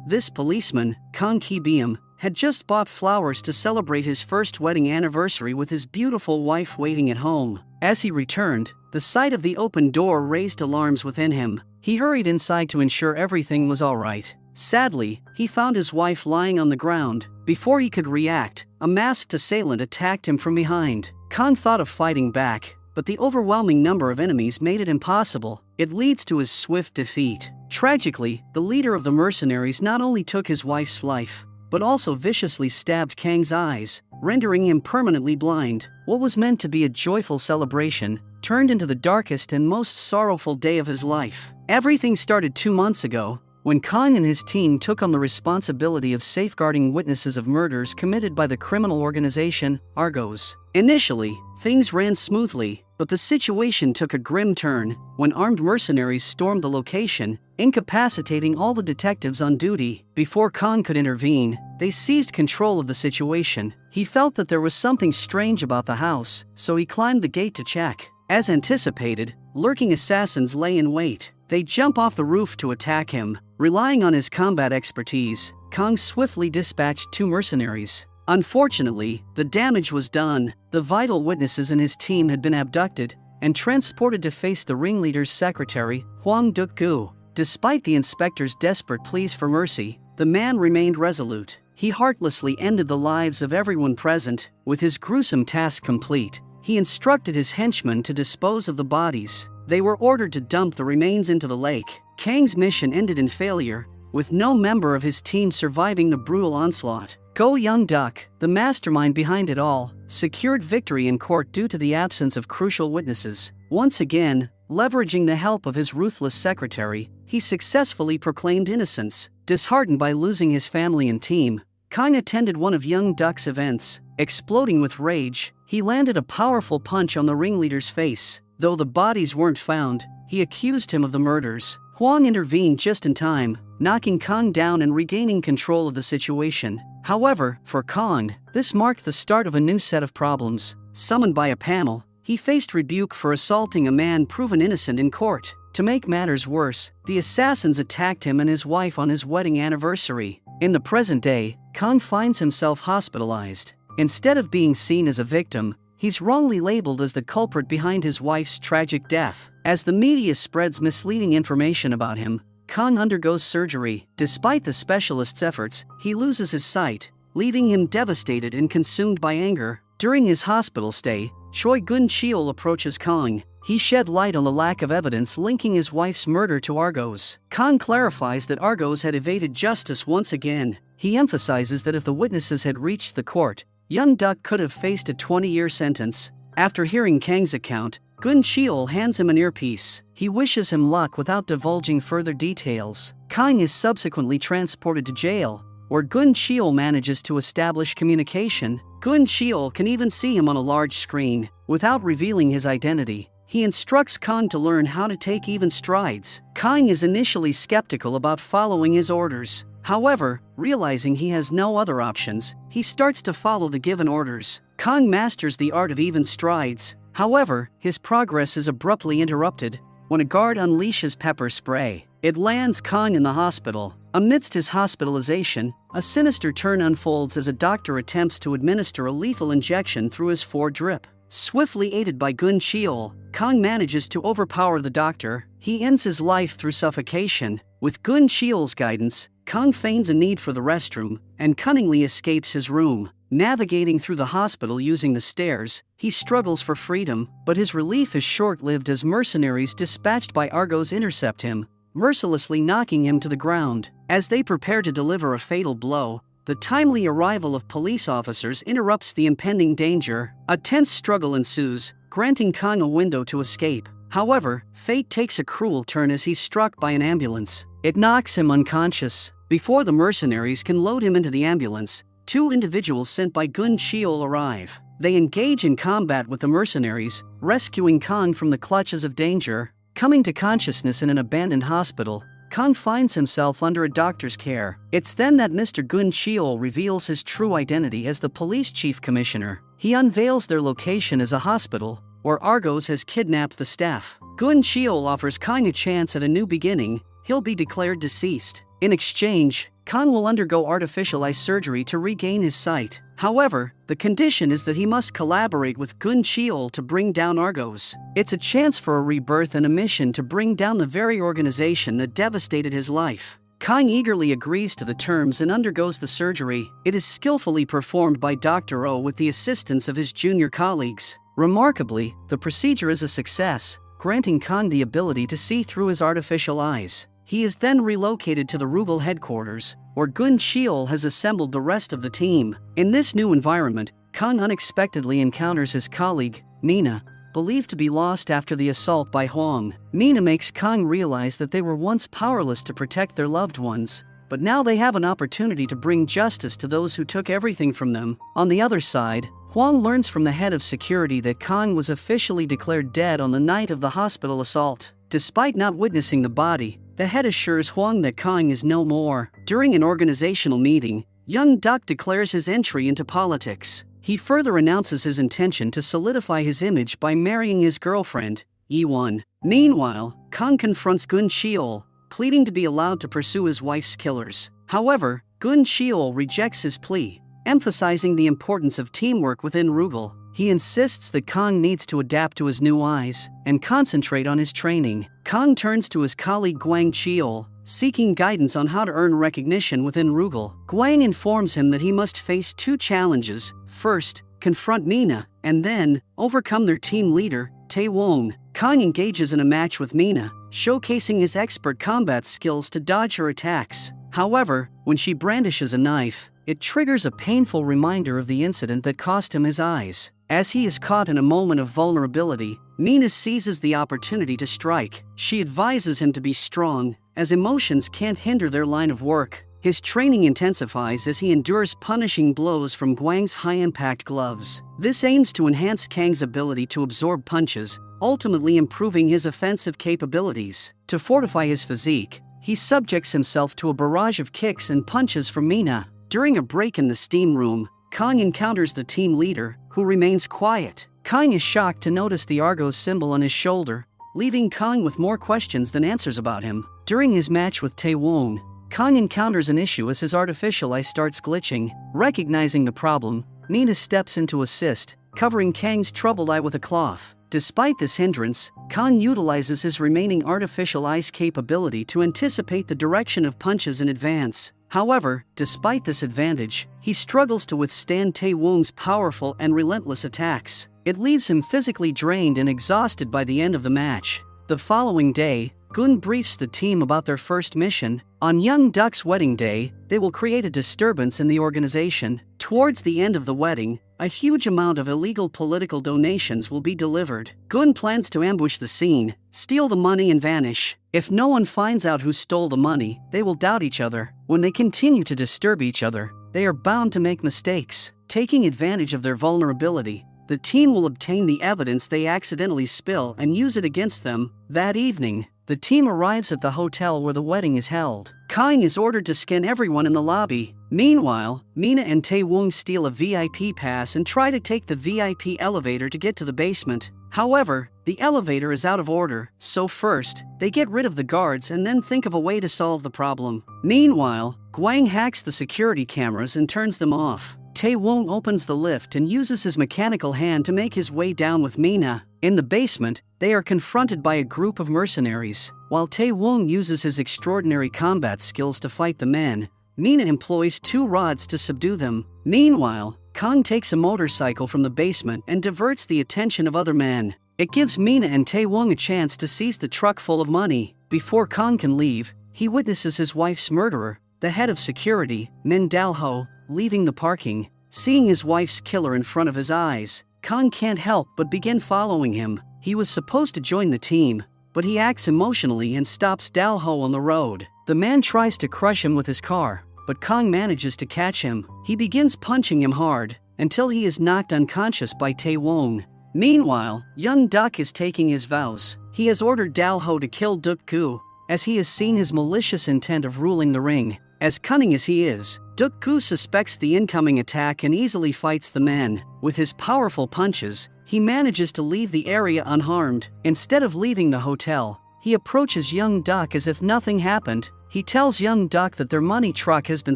This policeman, Kang Ki-beam, had just bought flowers to celebrate his first wedding anniversary with his beautiful wife waiting at home. As he returned, the sight of the open door raised alarms within him. He hurried inside to ensure everything was all right. Sadly, he found his wife lying on the ground. Before he could react, a masked assailant attacked him from behind. Kang thought of fighting back, but the overwhelming number of enemies made it impossible. It leads to his swift defeat. Tragically, the leader of the mercenaries not only took his wife's life, but also viciously stabbed Kang's eyes, rendering him permanently blind. What was meant to be a joyful celebration turned into the darkest and most sorrowful day of his life. Everything started 2 months ago, when Kang and his team took on the responsibility of safeguarding witnesses of murders committed by the criminal organization Argos. Initially, things ran smoothly, but the situation took a grim turn when armed mercenaries stormed the location, incapacitating all the detectives on duty. Before Kang could intervene, they seized control of the situation. He felt that there was something strange about the house, so he climbed the gate to check. As anticipated, lurking assassins lay in wait. They jump off the roof to attack him. Relying on his combat expertise, Kang swiftly dispatched 2 mercenaries. Unfortunately, the damage was done. The vital witnesses in his team had been abducted and transported to face the ringleader's secretary, Huang Duk-gu. Despite the inspector's desperate pleas for mercy, the man remained resolute. He heartlessly ended the lives of everyone present. With his gruesome task complete, he instructed his henchmen to dispose of the bodies. They were ordered to dump the remains into the lake. Kang's mission ended in failure, with no member of his team surviving the brutal onslaught. Go Young-duk, the mastermind behind it all, secured victory in court due to the absence of crucial witnesses. Once again, leveraging the help of his ruthless secretary, he successfully proclaimed innocence. Disheartened by losing his family and team, Kang attended one of Young-duk's events. Exploding with rage, he landed a powerful punch on the ringleader's face. Though the bodies weren't found, he accused him of the murders. Huang intervened just in time, knocking Kang down and regaining control of the situation. However, for Kang, this marked the start of a new set of problems. Summoned by a panel, he faced rebuke for assaulting a man proven innocent in court. To make matters worse, the assassins attacked him and his wife on his wedding anniversary. In the present day, Kang finds himself hospitalized. Instead of being seen as a victim, he's wrongly labeled as the culprit behind his wife's tragic death. As the media spreads misleading information about him, Kang undergoes surgery. Despite the specialist's efforts, he loses his sight, leaving him devastated and consumed by anger. During his hospital stay, Choi Gun-cheol approaches Kang. He shed light on the lack of evidence linking his wife's murder to Argos. Kang clarifies that Argos had evaded justice once again. He emphasizes that if the witnesses had reached the court, Young-duk could have faced a 20-year sentence. After hearing Kang's account, Gun-cheol hands him an earpiece. He wishes him luck without divulging further details. Kang is subsequently transported to jail, where Gun-cheol manages to establish communication. Gun-cheol can even see him on a large screen. Without revealing his identity, he instructs Kang to learn how to take even strides. Kang is initially skeptical about following his orders. However, realizing he has no other options, he starts to follow the given orders. Kang masters the art of even strides. However, his progress is abruptly interrupted when a guard unleashes pepper spray. It lands Kang in the hospital. Amidst his hospitalization, a sinister turn unfolds as a doctor attempts to administer a lethal injection through his foredrip. Swiftly aided by Gun-cheol, Kang manages to overpower the doctor. He ends his life through suffocation. With Gun-cheol's guidance, Kang feigns a need for the restroom and cunningly escapes his room. Navigating through the hospital using the stairs, he struggles for freedom, but his relief is short-lived as mercenaries dispatched by Argos intercept him, mercilessly knocking him to the ground. As they prepare to deliver a fatal blow, the timely arrival of police officers interrupts the impending danger. A tense struggle ensues, granting Kang a window to escape. However, fate takes a cruel turn as he's struck by an ambulance. It knocks him unconscious. Before the mercenaries can load him into the ambulance, 2 individuals sent by Gun-cheol arrive. They engage in combat with the mercenaries, rescuing Kang from the clutches of danger. Coming to consciousness in an abandoned hospital, Kang finds himself under a doctor's care. It's then that Mr. Gun-cheol reveals his true identity as the police chief commissioner. He unveils their location as a hospital, where Argos has kidnapped the staff. Gun-cheol offers Kang a chance at a new beginning. He'll be declared deceased. In exchange, Kang will undergo artificial eye surgery to regain his sight. However, the condition is that he must collaborate with Gun Cheol to bring down Argos. It's a chance for a rebirth and a mission to bring down the very organization that devastated his life. Kang eagerly agrees to the terms and undergoes the surgery. It is skillfully performed by Dr. Oh with the assistance of his junior colleagues. Remarkably, the procedure is a success, granting Kang the ability to see through his artificial eyes. He is then relocated to the Rugal headquarters, where Gun Cheol has assembled the rest of the team. In this new environment, Kang unexpectedly encounters his colleague, Nina, believed to be lost after the assault by Huang. Nina makes Kang realize that they were once powerless to protect their loved ones, but now they have an opportunity to bring justice to those who took everything from them. On the other side, Huang learns from the head of security that Kang was officially declared dead on the night of the hospital assault. Despite not witnessing the body, the head assures Huang that Kang is no more. During an organizational meeting, young Duck declares his entry into politics. He further announces his intention to solidify his image by marrying his girlfriend, Yi-won. Meanwhile, Kang confronts Gun Cheol, pleading to be allowed to pursue his wife's killers. However, Gun Cheol rejects his plea, emphasizing the importance of teamwork within Rugal. He insists that Kang needs to adapt to his new eyes and concentrate on his training. Kang turns to his colleague Guang Cheol, seeking guidance on how to earn recognition within Rugal. Guang informs him that he must face two challenges. First, confront Mina, and then, overcome their team leader, Tae-won. Kang engages in a match with Mina, showcasing his expert combat skills to dodge her attacks. However, when she brandishes a knife, it triggers a painful reminder of the incident that cost him his eyes. As he is caught in a moment of vulnerability, Mina seizes the opportunity to strike. She advises him to be strong, as emotions can't hinder their line of work. His training intensifies as he endures punishing blows from Guang's high-impact gloves. This aims to enhance Kang's ability to absorb punches, ultimately improving his offensive capabilities. To fortify his physique, he subjects himself to a barrage of kicks and punches from Mina. During a break in the steam room, Kang encounters the team leader, who remains quiet. Kang is shocked to notice the Argos symbol on his shoulder, leaving Kang with more questions than answers about him. During his match with Tae-won, Kang encounters an issue as his artificial eye starts glitching. Recognizing the problem, Nina steps in to assist, covering Kang's troubled eye with a cloth. Despite this hindrance, Kang utilizes his remaining artificial eye's capability to anticipate the direction of punches in advance. However, despite this advantage, he struggles to withstand Tae-won's powerful and relentless attacks. It leaves him physically drained and exhausted by the end of the match. The following day, Gun briefs the team about their first mission. On young Duck's wedding day, they will create a disturbance in the organization. Towards the end of the wedding, a huge amount of illegal political donations will be delivered. Gun plans to ambush the scene, steal the money and vanish. If no one finds out who stole the money, they will doubt each other. When they continue to disturb each other, they are bound to make mistakes. Taking advantage of their vulnerability, the team will obtain the evidence they accidentally spill and use it against them. That evening, the team arrives at the hotel where the wedding is held. Kang is ordered to scan everyone in the lobby. Meanwhile, Mina and Tae-won steal a VIP pass and try to take the VIP elevator to get to the basement. However, the elevator is out of order, so first, they get rid of the guards and then think of a way to solve the problem. Meanwhile, Guang hacks the security cameras and turns them off. Tae-won opens the lift and uses his mechanical hand to make his way down with Mina. In the basement, they are confronted by a group of mercenaries. While Tae-won uses his extraordinary combat skills to fight the men, Mina employs 2 rods to subdue them. Meanwhile, Kang takes a motorcycle from the basement and diverts the attention of other men. It gives Mina and Tae-won a chance to seize the truck full of money. Before Kang can leave, he witnesses his wife's murderer, the head of security, Min Dal-ho, leaving the parking. Seeing his wife's killer in front of his eyes, Kang can't help but begin following him. He was supposed to join the team, but he acts emotionally and stops Dal-ho on the road. The man tries to crush him with his car, but Kang manages to catch him. He begins punching him hard, until he is knocked unconscious by Tae-won. Meanwhile, young Duck is taking his vows. He has ordered Dal-ho to kill Duk-gu, as he has seen his malicious intent of ruling the ring. As cunning as he is, Duk-gu suspects the incoming attack and easily fights the men. With his powerful punches, he manages to leave the area unharmed. Instead of leaving the hotel, he approaches young Duck as if nothing happened. He tells young Duck that their money truck has been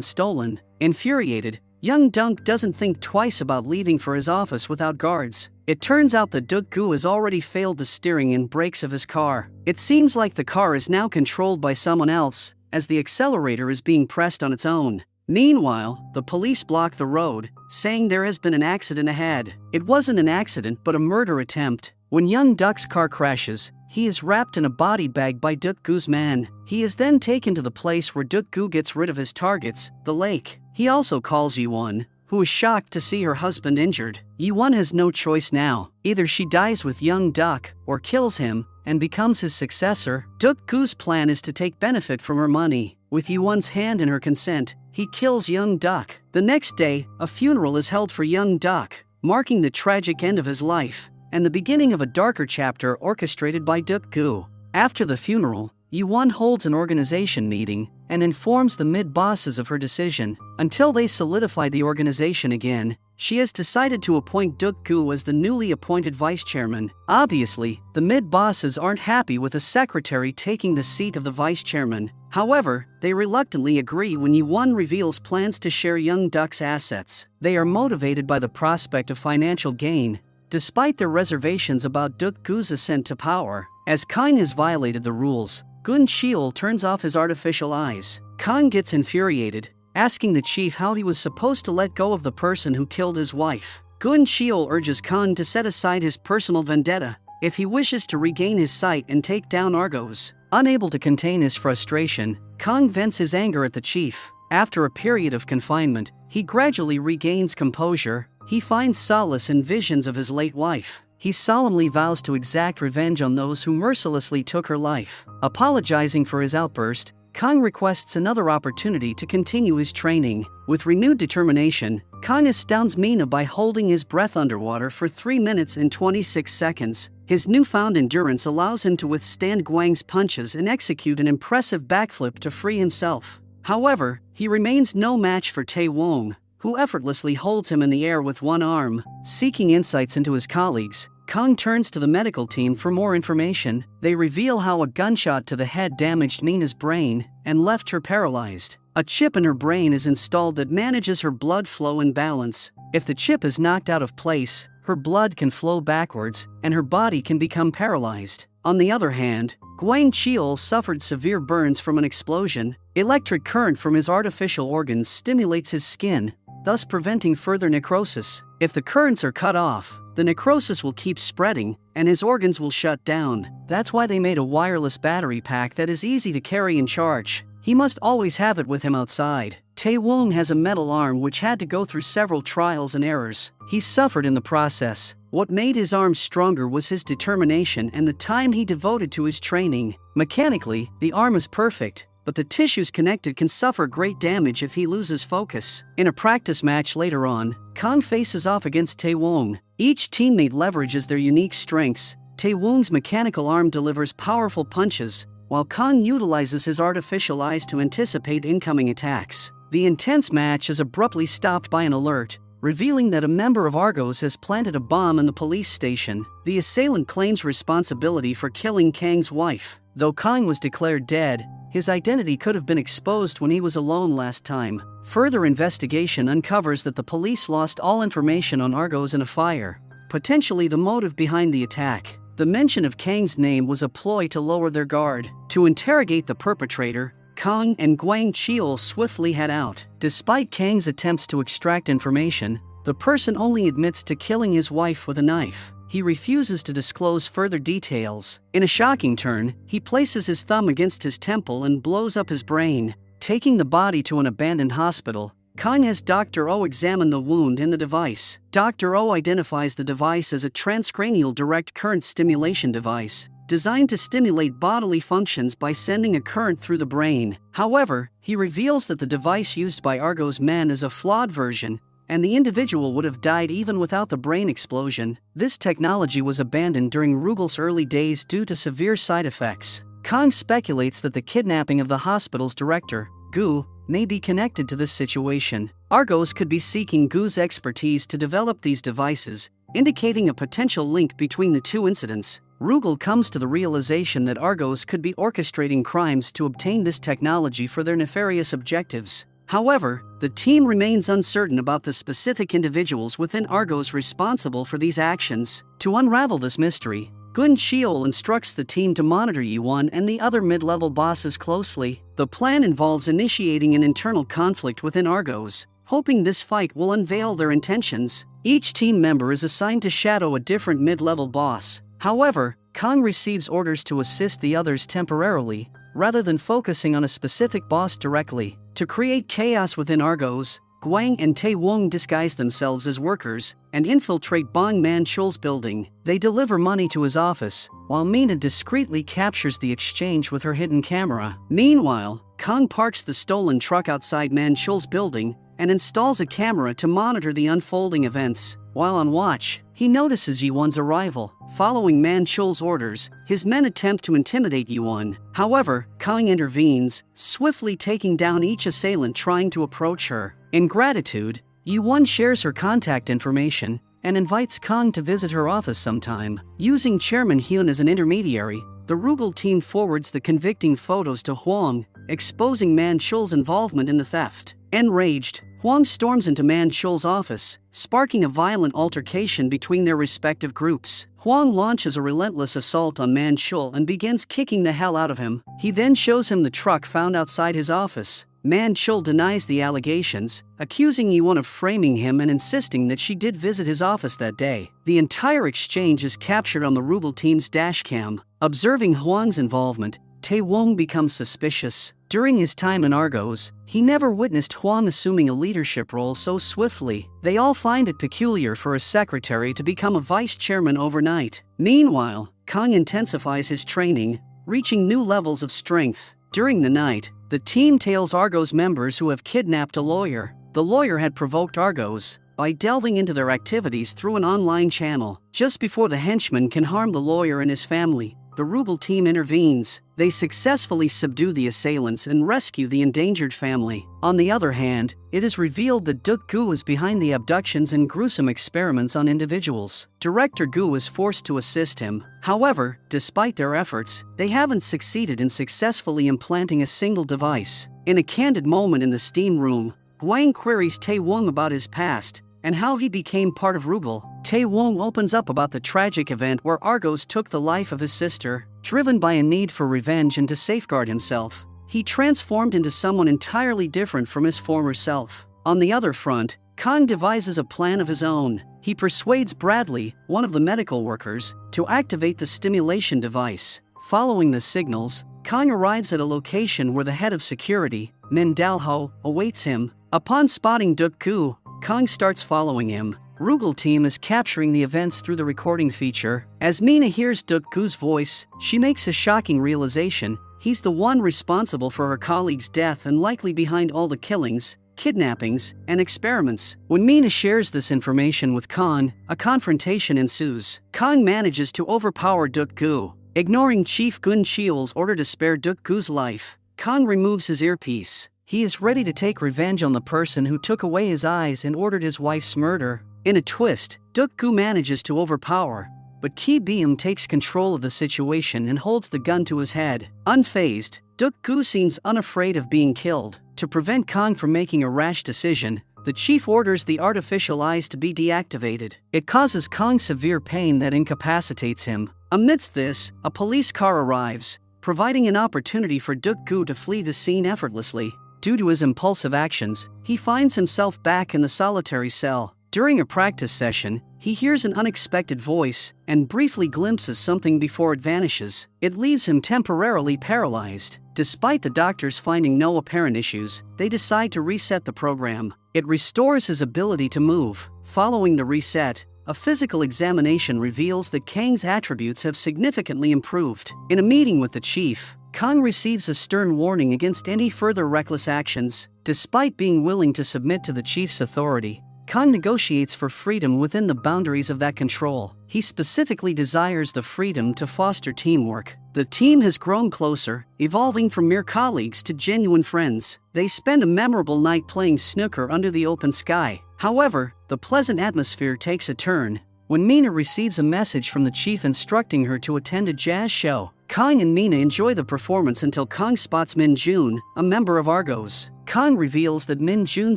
stolen. Infuriated, young Duck doesn't think twice about leaving for his office without guards. It turns out that Duck Gu has already failed the steering and brakes of his car. It seems like the car is now controlled by someone else, as the accelerator is being pressed on its own. Meanwhile, the police block the road, saying there has been an accident ahead. It wasn't an accident but a murder attempt. When young Duck's car crashes, he is wrapped in a body bag by Duck Gu's man. He is then taken to the place where Duck Gu gets rid of his targets, the lake. He also calls Yi-won, who is shocked to see her husband injured. Yi-won has no choice now. Either she dies with young Duck or kills him and becomes his successor. Duck Gu's plan is to take benefit from her money. With Yi-won's hand and her consent, he kills young Duck. The next day, a funeral is held for young Duck, marking the tragic end of his life and the beginning of a darker chapter orchestrated by Duck Gu. After the funeral, Yi-won holds an organization meeting and informs the mid-bosses of her decision. Until they solidify the organization again, she has decided to appoint Duck Gu as the newly appointed vice chairman. Obviously, the mid-bosses aren't happy with a secretary taking the seat of the vice chairman. However, they reluctantly agree when Yi-won reveals plans to share young Duck's assets. They are motivated by the prospect of financial gain, despite their reservations about Duck Gu's ascent to power. As Kang has violated the rules, Gun Cheol turns off his artificial eyes. Kang gets infuriated, asking the chief how he was supposed to let go of the person who killed his wife. Gun Cheol urges Kang to set aside his personal vendetta if he wishes to regain his sight and take down Argos. Unable to contain his frustration, Kang vents his anger at the chief. After a period of confinement, he gradually regains composure. He finds solace in visions of his late wife. He solemnly vows to exact revenge on those who mercilessly took her life. Apologizing for his outburst, Kang requests another opportunity to continue his training. With renewed determination, Kang astounds Mina by holding his breath underwater for 3 minutes and 26 seconds. His newfound endurance allows him to withstand Guang's punches and execute an impressive backflip to free himself. However, he remains no match for Tae-won, who effortlessly holds him in the air with one arm. Seeking insights into his colleagues, Kang turns to the medical team for more information. They reveal how a gunshot to the head damaged Mina's brain and left her paralyzed. A chip in her brain is installed that manages her blood flow and balance. If the chip is knocked out of place, her blood can flow backwards and her body can become paralyzed. On the other hand, Guang Cheol suffered severe burns from an explosion. Electric current from his artificial organs stimulates his skin, thus preventing further necrosis. If the currents are cut off, the necrosis will keep spreading and his organs will shut down. That's why they made a wireless battery pack that is easy to carry and charge. He must always have it with him outside. Tae-won has a metal arm which had to go through several trials and errors. He suffered in the process. What made his arm stronger was his determination and the time he devoted to his training. Mechanically, the arm is perfect, but the tissues connected can suffer great damage if he loses focus. In a practice match later on, Kang faces off against Tae-won. Each teammate leverages their unique strengths. Tae-won's mechanical arm delivers powerful punches, while Kang utilizes his artificial eyes to anticipate incoming attacks. The intense match is abruptly stopped by an alert, revealing that a member of Argos has planted a bomb in the police station. The assailant claims responsibility for killing Kang's wife. Though Kang was declared dead, his identity could have been exposed when he was alone last time. Further investigation uncovers that the police lost all information on Argos in a fire, potentially the motive behind the attack. The mention of Kang's name was a ploy to lower their guard. To interrogate the perpetrator, Kang and Guang Cheol swiftly head out. Despite Kang's attempts to extract information, the person only admits to killing his wife with a knife. He refuses to disclose further details. In a shocking turn, he places his thumb against his temple and blows up his brain. Taking the body to an abandoned hospital, Kang has Dr. O examine the wound in the device. Dr. O identifies the device as a transcranial direct current stimulation device, designed to stimulate bodily functions by sending a current through the brain. However, he reveals that the device used by Argos' men is a flawed version, and the individual would have died even without the brain explosion. This technology was abandoned during Rugel's early days due to severe side effects. Kang speculates that the kidnapping of the hospital's director, Gu, may be connected to this situation. Argos could be seeking Gu's expertise to develop these devices, indicating a potential link between the two incidents. Rugal comes to the realization that Argos could be orchestrating crimes to obtain this technology for their nefarious objectives. However, the team remains uncertain about the specific individuals within Argos responsible for these actions. To unravel this mystery, Gun Cheol instructs the team to monitor Yuan and the other mid-level bosses closely. The plan involves initiating an internal conflict within Argos, hoping this fight will unveil their intentions. Each team member is assigned to shadow a different mid-level boss. However, Kang receives orders to assist the others temporarily, rather than focusing on a specific boss directly. To create chaos within Argos, Guang and Tae Wong disguise themselves as workers and infiltrate Bong Man-chul's building. They deliver money to his office, while Mina discreetly captures the exchange with her hidden camera. Meanwhile, Kang parks the stolen truck outside Man-chul's building and installs a camera to monitor the unfolding events. While on watch, he notices Yuan's arrival. Following Man-chul's orders, his men attempt to intimidate Yuan. However, Kang intervenes, swiftly taking down each assailant trying to approach her. In gratitude, Yuan shares her contact information and invites Kang to visit her office sometime. Using Chairman Hyun as an intermediary, the Rugal team forwards the convicting photos to Huang, exposing Man-chul's involvement in the theft. Enraged, Huang storms into Man-chul's office, sparking a violent altercation between their respective groups. Huang launches a relentless assault on Man-chul and begins kicking the hell out of him. He then shows him the truck found outside his office. Man-chul denies the allegations, accusing Yuan of framing him and insisting that she did visit his office that day. The entire exchange is captured on the Rugal team's dashcam. Observing Huang's involvement, Tae Wong becomes suspicious. During his time in Argos, he never witnessed Huang assuming a leadership role so swiftly. They all find it peculiar for a secretary to become a vice chairman overnight. Meanwhile, Kang intensifies his training, reaching new levels of strength. During the night, the team tails Argos members who have kidnapped a lawyer. The lawyer had provoked Argos by delving into their activities through an online channel. Just before the henchman can harm the lawyer and his family, the Rugal team intervenes. They successfully subdue the assailants and rescue the endangered family. On the other hand, it is revealed that Duk Gu is behind the abductions and gruesome experiments on individuals. Director Gu is forced to assist him. However, despite their efforts, they haven't succeeded in successfully implanting a single device. In a candid moment in the steam room, Guang queries Tae Wong about his past and how he became part of Rugal. Tae Wong opens up about the tragic event where Argos took the life of his sister. Driven by a need for revenge and to safeguard himself, he transformed into someone entirely different from his former self. On the other front, Kang devises a plan of his own. He persuades Bradley, one of the medical workers, to activate the stimulation device. Following the signals, Kang arrives at a location where the head of security, Min Dalho, awaits him. Upon spotting Duk Gu, Kang starts following him. Rugal team is capturing the events through the recording feature. As Mina hears Duk Gu's voice, she makes a shocking realization. He's the one responsible for her colleague's death and likely behind all the killings, kidnappings, and experiments. When Mina shares this information with Kang, a confrontation ensues. Kang manages to overpower Duk Gu. Ignoring Chief Gun Cheol's order to spare Duk Gu's life, Kang removes his earpiece. He is ready to take revenge on the person who took away his eyes and ordered his wife's murder. In a twist, Duk Gu manages to overpower, but Ki Beam takes control of the situation and holds the gun to his head. Unfazed, Duk Gu seems unafraid of being killed. To prevent Kang from making a rash decision, the chief orders the artificial eyes to be deactivated. It causes Kang severe pain that incapacitates him. Amidst this, a police car arrives, providing an opportunity for Duk Gu to flee the scene effortlessly. Due to his impulsive actions, he finds himself back in the solitary cell. During a practice session, he hears an unexpected voice and briefly glimpses something before it vanishes. It leaves him temporarily paralyzed. Despite the doctors finding no apparent issues, they decide to reset the program. It restores his ability to move. Following the reset, a physical examination reveals that Kang's attributes have significantly improved. In a meeting with the chief, Kang receives a stern warning against any further reckless actions. Despite being willing to submit to the chief's authority, Kang negotiates for freedom within the boundaries of that control. He specifically desires the freedom to foster teamwork. The team has grown closer, evolving from mere colleagues to genuine friends. They spend a memorable night playing snooker under the open sky. However, the pleasant atmosphere takes a turn. when Mina receives a message from the chief instructing her to attend a jazz show. Kang and Mina enjoy the performance until Kang spots Min Jun, a member of Argos. Kang reveals that Min Jun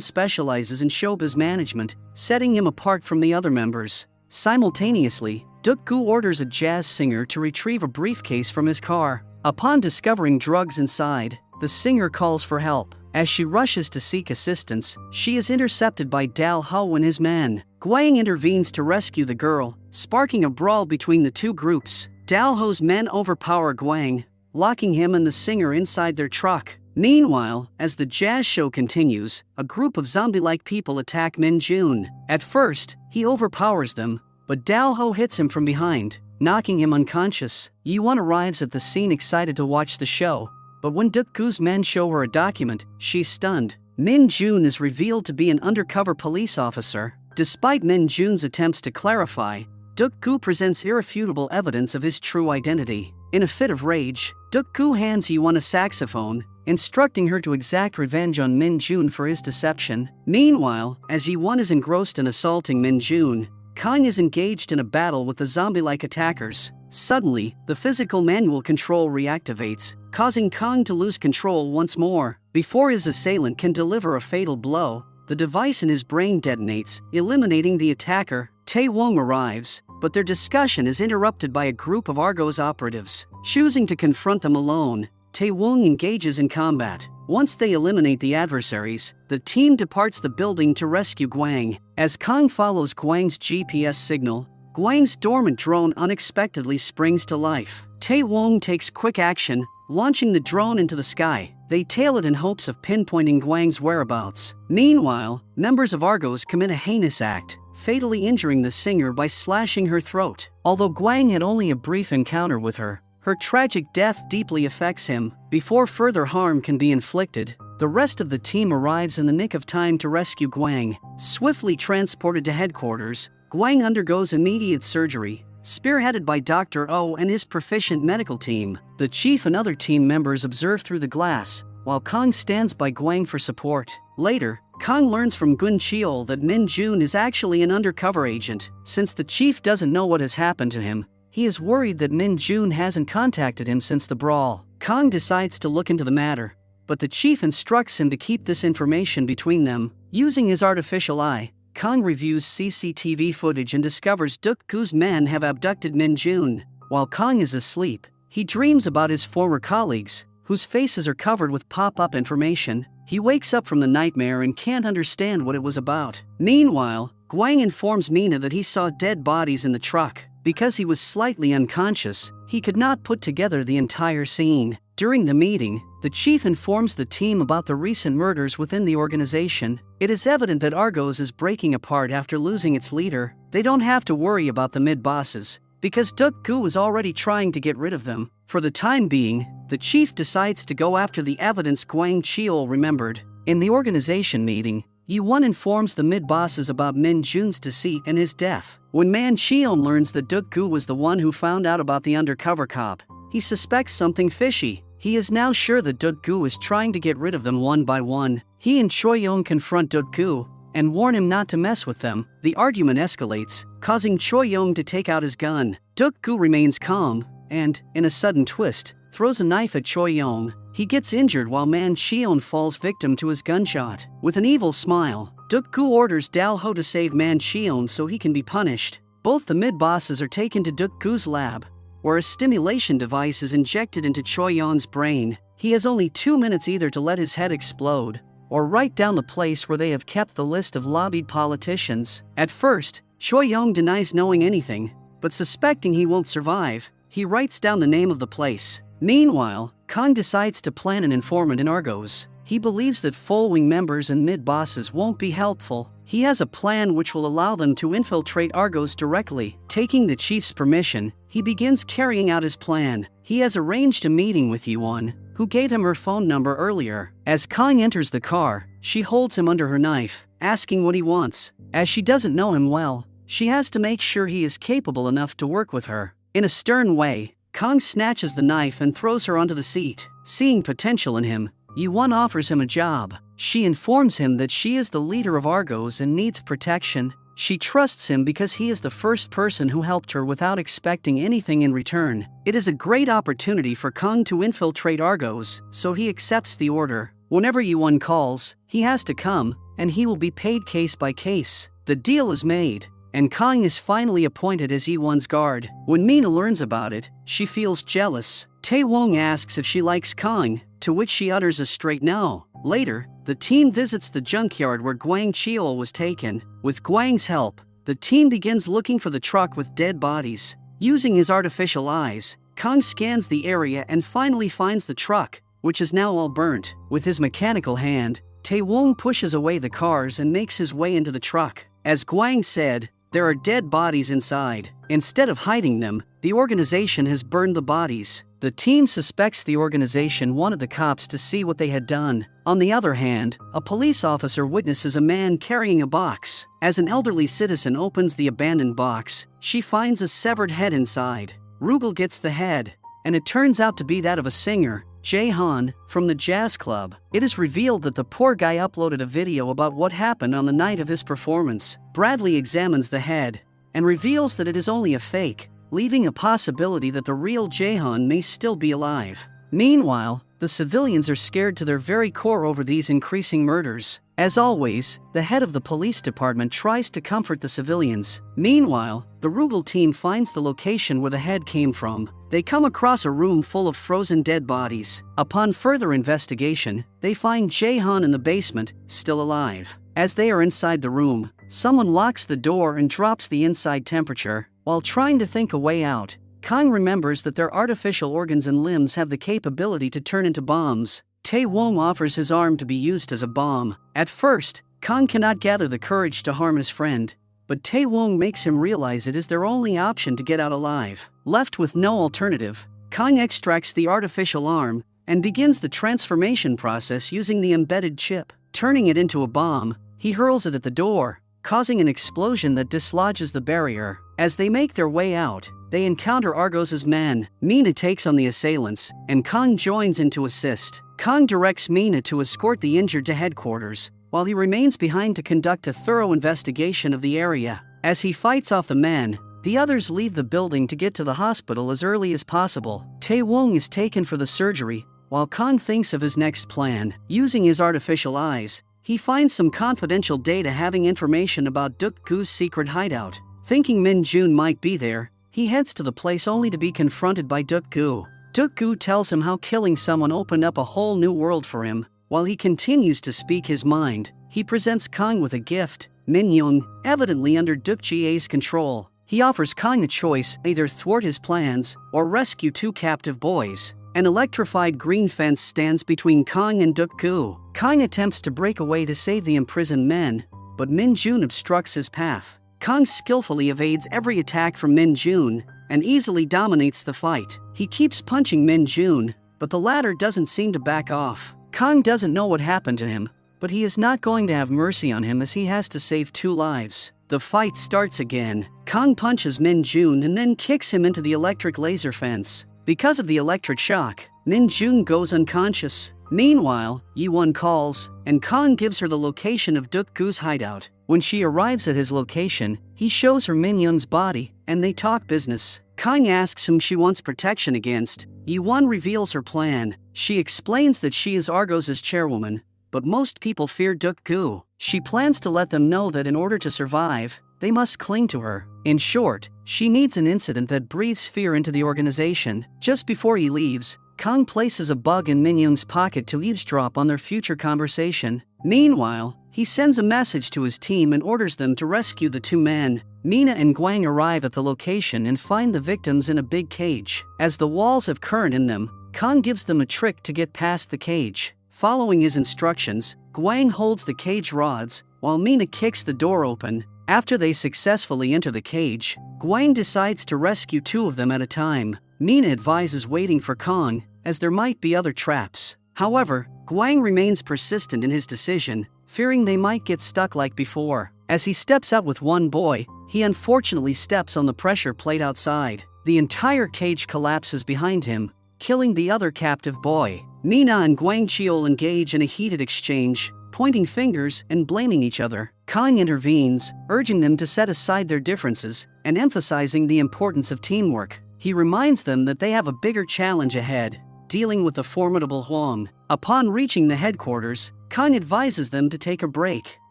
specializes in showbiz management, setting him apart from the other members. Simultaneously, Duk-gu orders a jazz singer to retrieve a briefcase from his car. Upon discovering drugs inside, the singer calls for help. As she rushes to seek assistance, she is intercepted by Dal Ho and his men. Gwang intervenes to rescue the girl, sparking a brawl between the two groups. Dal Ho's men overpower Gwang, locking him and the singer inside their truck. Meanwhile, as the jazz show continues, a group of zombie-like people attack Min Jun. At first, he overpowers them, but Dal Ho hits him from behind, knocking him unconscious. Yi-won arrives at the scene excited to watch the show, but when Duk-gu's men show her a document, she's stunned. Min Jun is revealed to be an undercover police officer. Despite Min Jun's attempts to clarify, Duk-gu presents irrefutable evidence of his true identity. In a fit of rage, Duk-gu hands Yi-won a saxophone, instructing her to exact revenge on Min Jun for his deception. Meanwhile, as Yi-won is engrossed in assaulting Min Jun, Kang is engaged in a battle with the zombie-like attackers. Suddenly, the physical manual control reactivates, causing Kang to lose control once more. Before his assailant can deliver a fatal blow, the device in his brain detonates, eliminating the attacker. Tae-wong arrives, but their discussion is interrupted by a group of Argos operatives. Choosing to confront them alone, Tae-wong engages in combat. Once they eliminate the adversaries, the team departs the building to rescue Gwang. As Kang follows Gwang's GPS signal, Gwang's dormant drone unexpectedly springs to life. Tae-wong takes quick action, launching the drone into the sky. They tail it in hopes of pinpointing Gwang's whereabouts. Meanwhile, members of Argos commit a heinous act, fatally injuring the singer by slashing her throat. Although Gwang had only a brief encounter with her, her tragic death deeply affects him. Before further harm can be inflicted, the rest of the team arrives in the nick of time to rescue Gwang. Swiftly transported to headquarters, Gwang undergoes immediate surgery, spearheaded by Dr. Oh and his proficient medical team. The chief and other team members observe through the glass, while Kang stands by Gwang for support. Later, Kang learns from Gun Cheol that Min Jun is actually an undercover agent. Since the chief doesn't know what has happened to him, he is worried that Min Jun hasn't contacted him since the brawl. Kang decides to look into the matter, but the chief instructs him to keep this information between them. Using his artificial eye, Kang reviews CCTV footage and discovers Duk-gu's men have abducted Min Jun. While Kang is asleep, he dreams about his former colleagues, whose faces are covered with pop-up information. He wakes up from the nightmare and can't understand what it was about. Meanwhile, Gwang informs Mina that he saw dead bodies in the truck. Because he was slightly unconscious, he could not put together the entire scene. During the meeting, the chief informs the team about the recent murders within the organization. It is evident that Argos is breaking apart after losing its leader. They don't have to worry about the mid-bosses, because Duk-gu is already trying to get rid of them. For the time being, the chief decides to go after the evidence Gwang Cheol remembered. In the organization meeting, Yi-won informs the mid-bosses about Min Jun's deceit and his death. When Man Cheon learns that Duk-gu was the one who found out about the undercover cop, he suspects something fishy. He is now sure that Duk-gu is trying to get rid of them one by one. He and Choi-young confront Duk-gu and warn him not to mess with them. The argument escalates, causing Choi-young to take out his gun. Duk-gu remains calm and, in a sudden twist, throws a knife at Choi-young. He gets injured while Man Cheon falls victim to his gunshot. With an evil smile, Duk-gu orders Dal Ho to save Man Cheon so he can be punished. Both the mid-bosses are taken to Duk-gu's lab, where a stimulation device is injected into Choi-young's brain. He has only 2 minutes either to let his head explode, or write down the place where they have kept the list of lobbied politicians. At first, Choi-young denies knowing anything, but suspecting he won't survive, he writes down the name of the place. Meanwhile, Kang decides to plant an informant in Argos. He believes that following members and mid-bosses won't be helpful. He has a plan which will allow them to infiltrate Argos directly. Taking the chief's permission, he begins carrying out his plan. He has arranged a meeting with Yi-won, who gave him her phone number earlier. As Kang enters the car, she holds him under her knife, asking what he wants. As she doesn't know him well, she has to make sure he is capable enough to work with her. In a stern way, Kang snatches the knife and throws her onto the seat. Seeing potential in him, Yi-won offers him a job. She informs him that she is the leader of Argos and needs protection. She trusts him because he is the first person who helped her without expecting anything in return. It is a great opportunity for Kang to infiltrate Argos, so he accepts the order. Whenever Yuan calls, he has to come, and he will be paid case by case. The deal is made, and Kang is finally appointed as Yuan's guard. When Mina learns about it, she feels jealous. Tae-wong asks if she likes Kang, to which she utters a straight no. Later, the team visits the junkyard where Gwang Cheol was taken. With Gwang's help, the team begins looking for the truck with dead bodies. Using his artificial eyes, Kang scans the area and finally finds the truck, which is now all burnt. With his mechanical hand, Tae-wong pushes away the cars and makes his way into the truck. As Gwang said, there are dead bodies inside. Instead of hiding them, the organization has burned the bodies. The team suspects the organization wanted the cops to see what they had done. On the other hand, a police officer witnesses a man carrying a box. As an elderly citizen opens the abandoned box, she finds a severed head inside. Rugal gets the head, and it turns out to be that of a singer, Jae-han, from the jazz club. It is revealed that the poor guy uploaded a video about what happened on the night of his performance. Bradley examines the head and reveals that it is only a fake, leaving a possibility that the real Jae-han may still be alive. Meanwhile, the civilians are scared to their very core over these increasing murders. As always, the head of the police department tries to comfort the civilians. Meanwhile, the Rugal team finds the location where the head came from. They come across a room full of frozen dead bodies. Upon further investigation, they find Jae-han in the basement, still alive. As they are inside the room, someone locks the door and drops the inside temperature. While trying to think a way out, Kang remembers that their artificial organs and limbs have the capability to turn into bombs. Tae-wong offers his arm to be used as a bomb. At first, Kang cannot gather the courage to harm his friend, but Tae-wong makes him realize it is their only option to get out alive. Left with no alternative, Kang extracts the artificial arm and begins the transformation process using the embedded chip. Turning it into a bomb, he hurls it at the door, causing an explosion that dislodges the barrier. As they make their way out, they encounter Argos's men. Mina takes on the assailants, and Kang joins in to assist. Kang directs Mina to escort the injured to headquarters, while he remains behind to conduct a thorough investigation of the area. As he fights off the men, the others leave the building to get to the hospital as early as possible. Tae-wong is taken for the surgery, while Kang thinks of his next plan. Using his artificial eyes, he finds some confidential data having information about Duk-gu's secret hideout. Thinking Min-jun might be there, he heads to the place only to be confronted by Duk-gu. Duk-gu tells him how killing someone opened up a whole new world for him. While he continues to speak his mind, he presents Kang with a gift, Min-young, evidently under Duk-jae's control. He offers Kang a choice, either thwart his plans or rescue two captive boys. An electrified green fence stands between Kang and Duk-gu. Kang attempts to break away to save the imprisoned men, but Min-jun obstructs his path. Kang skillfully evades every attack from Min-jun and easily dominates the fight. He keeps punching Min-jun, but the latter doesn't seem to back off. Kang doesn't know what happened to him, but he is not going to have mercy on him as he has to save two lives. The fight starts again. Kang punches Min-jun and then kicks him into the electric laser fence. Because of the electric shock, Min-jun goes unconscious. Meanwhile, Yi-won calls, and Kang gives her the location of Duk-gu's hideout. When she arrives at his location, he shows her Min-young's body, and they talk business. Kang asks whom she wants protection against. Yi-won reveals her plan. She explains that she is Argos's chairwoman, but most people fear Duk-gu. She plans to let them know that in order to survive, they must cling to her. In short, she needs an incident that breathes fear into the organization. Just before he leaves, Kang places a bug in Min-young's pocket to eavesdrop on their future conversation. Meanwhile, he sends a message to his team and orders them to rescue the two men. Mina and Gwang arrive at the location and find the victims in a big cage. As the walls have current in them, Kang gives them a trick to get past the cage. Following his instructions, Gwang holds the cage rods, while Mina kicks the door open. After they successfully enter the cage, Gwang decides to rescue two of them at a time. Mina advises waiting for Kang, as there might be other traps. However, Gwang remains persistent in his decision, fearing they might get stuck like before. As he steps out with one boy, he unfortunately steps on the pressure plate outside. The entire cage collapses behind him, killing the other captive boy. Mina and Gwang Cheol engage in a heated exchange. pointing fingers and blaming each other. Kang intervenes, urging them to set aside their differences and emphasizing the importance of teamwork. He reminds them that they have a bigger challenge ahead, dealing with the formidable Huang. Upon reaching the headquarters, Kang advises them to take a break.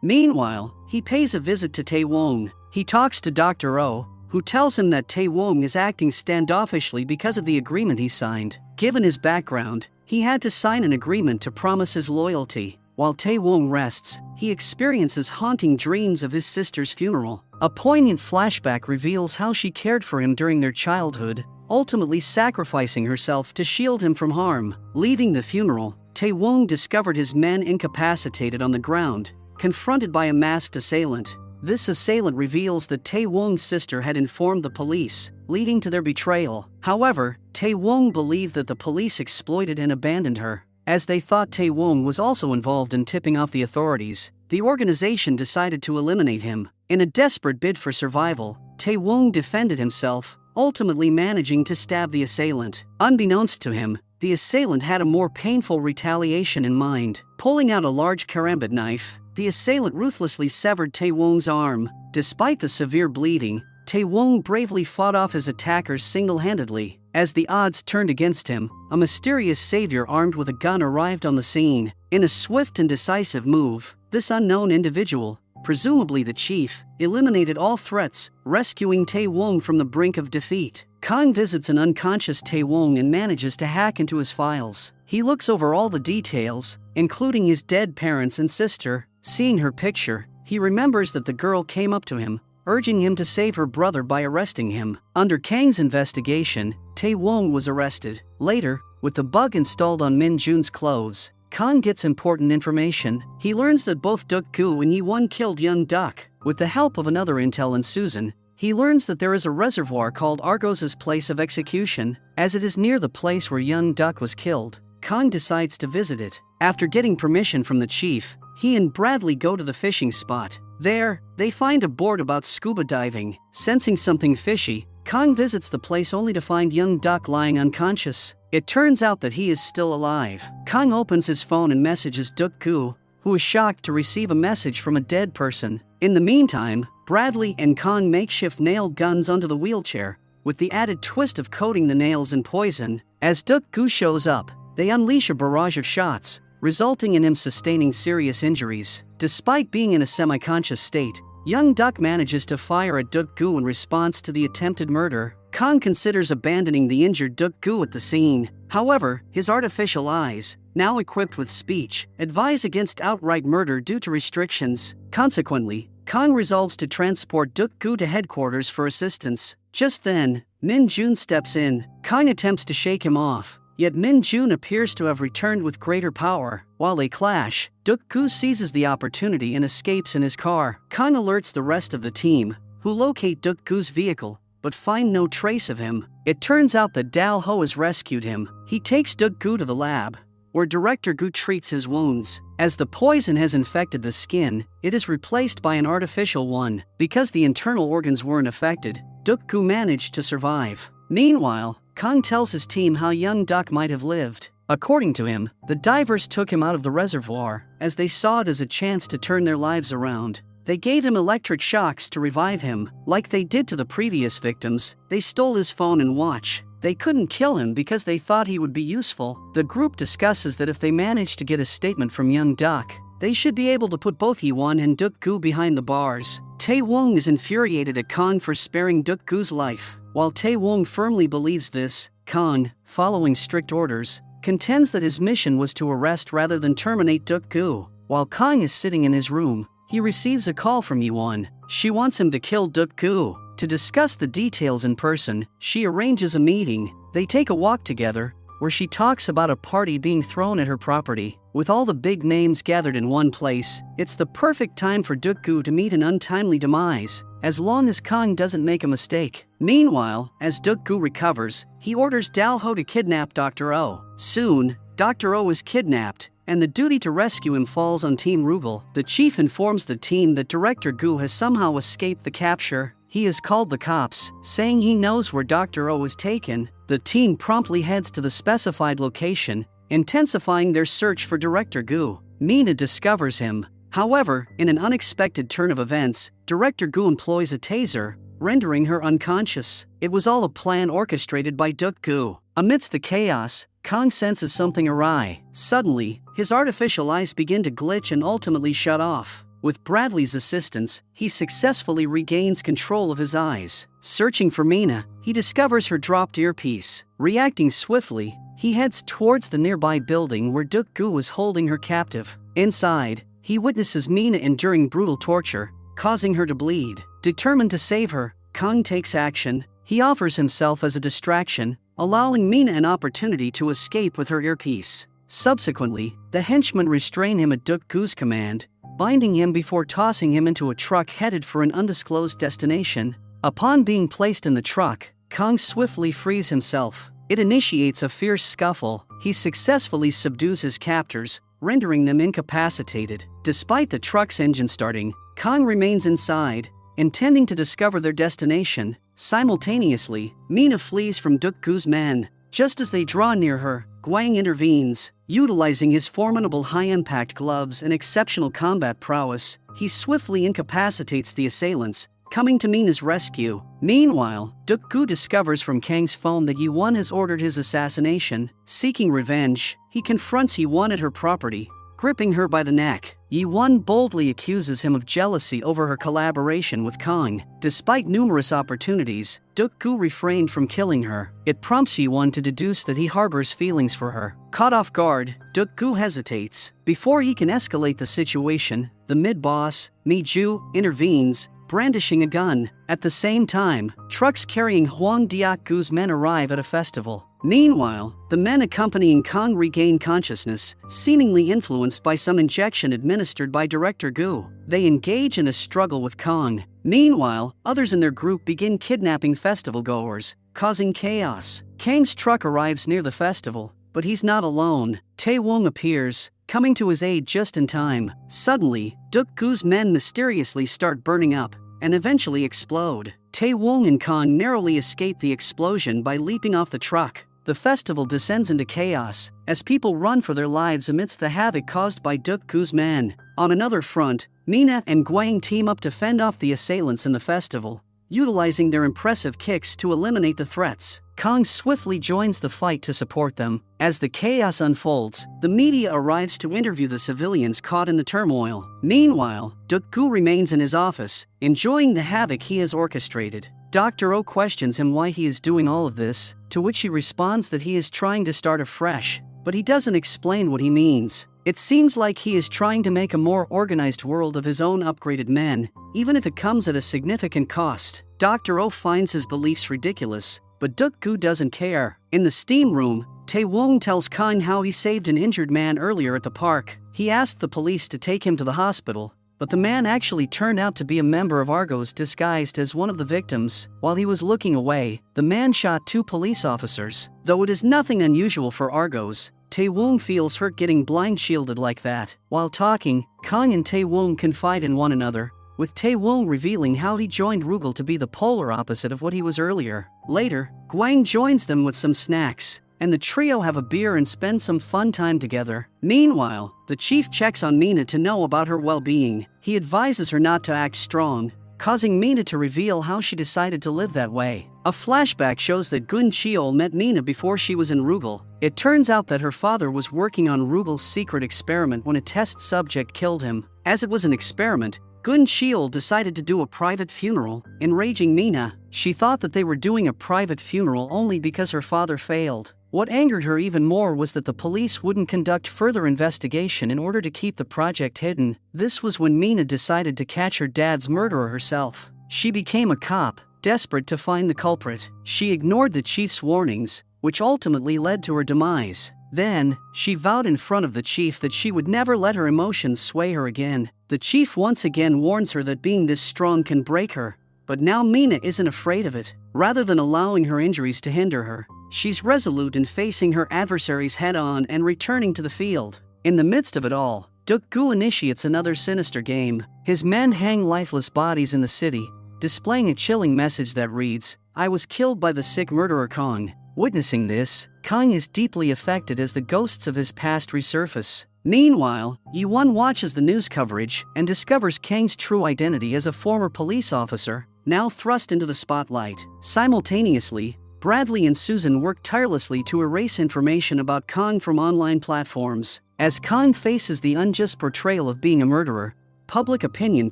Meanwhile, he pays a visit to Taewong. He talks to Dr. Oh, who tells him that Taewong is acting standoffishly because of the agreement he signed. Given his background, he had to sign an agreement to promise his loyalty. While Taewong rests, he experiences haunting dreams of his sister's funeral. A poignant flashback reveals how she cared for him during their childhood, ultimately sacrificing herself to shield him from harm. Leaving the funeral, Taewong discovered his men incapacitated on the ground, confronted by a masked assailant. This assailant reveals that Taewong's sister had informed the police, leading to their betrayal. However, Taewong believed that the police exploited and abandoned her. As they thought Taewong was also involved in tipping off the authorities, the organization decided to eliminate him. In a desperate bid for survival, Taewong defended himself, ultimately managing to stab the assailant. Unbeknownst to him, the assailant had a more painful retaliation in mind. Pulling out a large karambit knife, the assailant ruthlessly severed Taewong's arm. Despite the severe bleeding, Taewong bravely fought off his attackers single-handedly. As the odds turned against him, a mysterious savior armed with a gun arrived on the scene. In a swift and decisive move, this unknown individual, presumably the chief, eliminated all threats, rescuing Taewong from the brink of defeat. Kang visits an unconscious Taewong and manages to hack into his files. He looks over all the details, including his dead parents and sister. Seeing her picture, he remembers that the girl came up to him, urging him to save her brother by arresting him. Under Kang's investigation, Taewong was arrested. Later, with the bug installed on Min Jun's clothes, Kang gets important information. He learns that both Duk-gu and Yi-won killed young Duck. With the help of another intel and Susan, he learns that there is a reservoir called Argos's place of execution. As it is near the place where young Duck was killed, Kang decides to visit it. After getting permission from the chief, he and Bradley go to the fishing spot. There, they find a board about scuba diving. Sensing something fishy, Kang visits the place only to find young Duck lying unconscious. It turns out that he is still alive. Kang opens his phone and messages Duk-gu, who is shocked to receive a message from a dead person. In the meantime, Bradley and Kang makeshift nail guns onto the wheelchair, with the added twist of coating the nails in poison. As Duk-gu shows up, they unleash a barrage of shots, resulting in him sustaining serious injuries. Despite being in a semi-conscious state, young Duck manages to fire at Duk-gu in response to the attempted murder. Kang considers abandoning the injured Duk-gu at the scene. However, his artificial eyes, now equipped with speech, advise against outright murder due to restrictions. Consequently, Kang resolves to transport Duk-gu to headquarters for assistance. Just then, Min Jun steps in. Kang attempts to shake him off, yet Min Jun appears to have returned with greater power. While they clash, Duk-gu seizes the opportunity and escapes in his car. Kang alerts the rest of the team, who locate Duk-gu's vehicle, but find no trace of him. It turns out that Dal Ho has rescued him. He takes Duk-gu to the lab, where Director Gu treats his wounds. As the poison has infected the skin, it is replaced by an artificial one. Because the internal organs weren't affected, Duk-gu managed to survive. Meanwhile, Kang tells his team how young Duck might have lived. According to him, the divers took him out of the reservoir, as they saw it as a chance to turn their lives around. They gave him electric shocks to revive him. Like they did to the previous victims, they stole his phone and watch. They couldn't kill him because they thought he would be useful. The group discusses that if they manage to get a statement from young Duck, they should be able to put both Yi-won and Duk-gu behind the bars. Taewong is infuriated at Kang for sparing Duk-gu's life. While Taewong firmly believes this, Kang, following strict orders, contends that his mission was to arrest rather than terminate Duk-gu. While Kang is sitting in his room, he receives a call from Yi-won. She wants him to kill Duk-gu. To discuss the details in person, she arranges a meeting. They take a walk together, where she talks about a party being thrown at her property. With all the big names gathered in one place, it's the perfect time for Duk-gu to meet an untimely demise, as long as Kang doesn't make a mistake. Meanwhile, as Duk-gu recovers, he orders Dal Ho to kidnap Dr. Oh. Soon, Dr. Oh is kidnapped, and the duty to rescue him falls on Team Rugal. The chief informs the team that Director Gu has somehow escaped the capture. He has called the cops, saying he knows where Dr. Oh is taken. The team promptly heads to the specified location, intensifying their search for Director Gu. Mina discovers him. However, in an unexpected turn of events, Director Gu employs a taser, rendering her unconscious. It was all a plan orchestrated by Duk Gu. Amidst the chaos, Kong senses something awry. Suddenly, his artificial eyes begin to glitch and ultimately shut off. With Bradley's assistance, he successfully regains control of his eyes. Searching for Mina, he discovers her dropped earpiece. Reacting swiftly, he heads towards the nearby building where Duk Gu was holding her captive. Inside, he witnesses Mina enduring brutal torture, causing her to bleed. Determined to save her, Kong takes action. He offers himself as a distraction, allowing Mina an opportunity to escape with her earpiece. Subsequently, the henchmen restrain him at Duk Gu's command, binding him before tossing him into a truck headed for an undisclosed destination. Upon being placed in the truck, Kong swiftly frees himself. It initiates a fierce scuffle. He successfully subdues his captors, rendering them incapacitated. Despite the truck's engine starting, Kong remains inside, intending to discover their destination. Simultaneously, Mina flees from Duk Gu's men. Just as they draw near her, Guang intervenes. Utilizing his formidable high-impact gloves and exceptional combat prowess, he swiftly incapacitates the assailants, coming to Mina's rescue. Meanwhile, Duk Gu discovers from Kang's phone that Yi-Won has ordered his assassination. Seeking revenge, he confronts Yi-Won at her property, gripping her by the neck. Yi-Won boldly accuses him of jealousy over her collaboration with Kong. Despite numerous opportunities, Duk Gu refrained from killing her. It prompts Yi-Won to deduce that he harbors feelings for her. Caught off guard, Duk Gu hesitates. Before he can escalate the situation, the mid-boss, Mi-ju, intervenes, brandishing a gun. At the same time, trucks carrying Huang Diak Gu's men arrive at a festival. Meanwhile, the men accompanying Kong regain consciousness, seemingly influenced by some injection administered by Director Gu. They engage in a struggle with Kong. Meanwhile, others in their group begin kidnapping festival-goers, causing chaos. Kang's truck arrives near the festival, but he's not alone. Tae-Woong appears, coming to his aid just in time. Suddenly, Duk Gu's men mysteriously start burning up and eventually explode. Tae-Woong and Kong narrowly escape the explosion by leaping off the truck. The festival descends into chaos as people run for their lives amidst the havoc caused by Duk Gu's men. On another front, Mina and Guang team up to fend off the assailants in the festival, utilizing their impressive kicks to eliminate the threats. Kong swiftly joins the fight to support them. As the chaos unfolds, the media arrives to interview the civilians caught in the turmoil. Meanwhile, Duk Gu remains in his office, enjoying the havoc he has orchestrated. Dr. Oh questions him why he is doing all of this, to which he responds that he is trying to start afresh, but he doesn't explain what he means. It seems like he is trying to make a more organized world of his own upgraded men, even if it comes at a significant cost. Dr. Oh finds his beliefs ridiculous, but Duk Gu doesn't care. In the steam room, Tae-Woong tells Kong how he saved an injured man earlier at the park. He asked the police to take him to the hospital, but the man actually turned out to be a member of Argos disguised as one of the victims. While he was looking away, the man shot 2 police officers. Though it is nothing unusual for Argos, Tae-Woong feels hurt getting blind shielded like that. While talking, Kong and Tae-Woong confide in one another, with Tae-Woong revealing how he joined Rugal to be the polar opposite of what he was earlier. Later, Guang joins them with some snacks, and the trio have a beer and spend some fun time together. Meanwhile, the chief checks on Mina to know about her well-being. He advises her not to act strong, causing Mina to reveal how she decided to live that way. A flashback shows that Gun Cheol met Mina before she was in Rugal. It turns out that her father was working on Rugal's secret experiment when a test subject killed him. As it was an experiment, Gun Cheol decided to do a private funeral. Enraging Mina, she thought that they were doing a private funeral only because her father failed. What angered her even more was that the police wouldn't conduct further investigation in order to keep the project hidden. This was when Mina decided to catch her dad's murderer herself. She became a cop, desperate to find the culprit. She ignored the chief's warnings, which ultimately led to her demise. Then, she vowed in front of the chief that she would never let her emotions sway her again. The chief once again warns her that being this strong can break her, but now Mina isn't afraid of it. Rather than allowing her injuries to hinder her, she's resolute in facing her adversaries head-on and returning to the field. In the midst of it all, Duk Gu initiates another sinister game. His men hang lifeless bodies in the city, displaying a chilling message that reads, "I was killed by the sick murderer Kong." Witnessing this, Kong is deeply affected as the ghosts of his past resurface. Meanwhile, Yi-won watches the news coverage and discovers Kang's true identity as a former police officer, now thrust into the spotlight. Simultaneously, Bradley and Susan work tirelessly to erase information about Kang from online platforms. As Kang faces the unjust portrayal of being a murderer, public opinion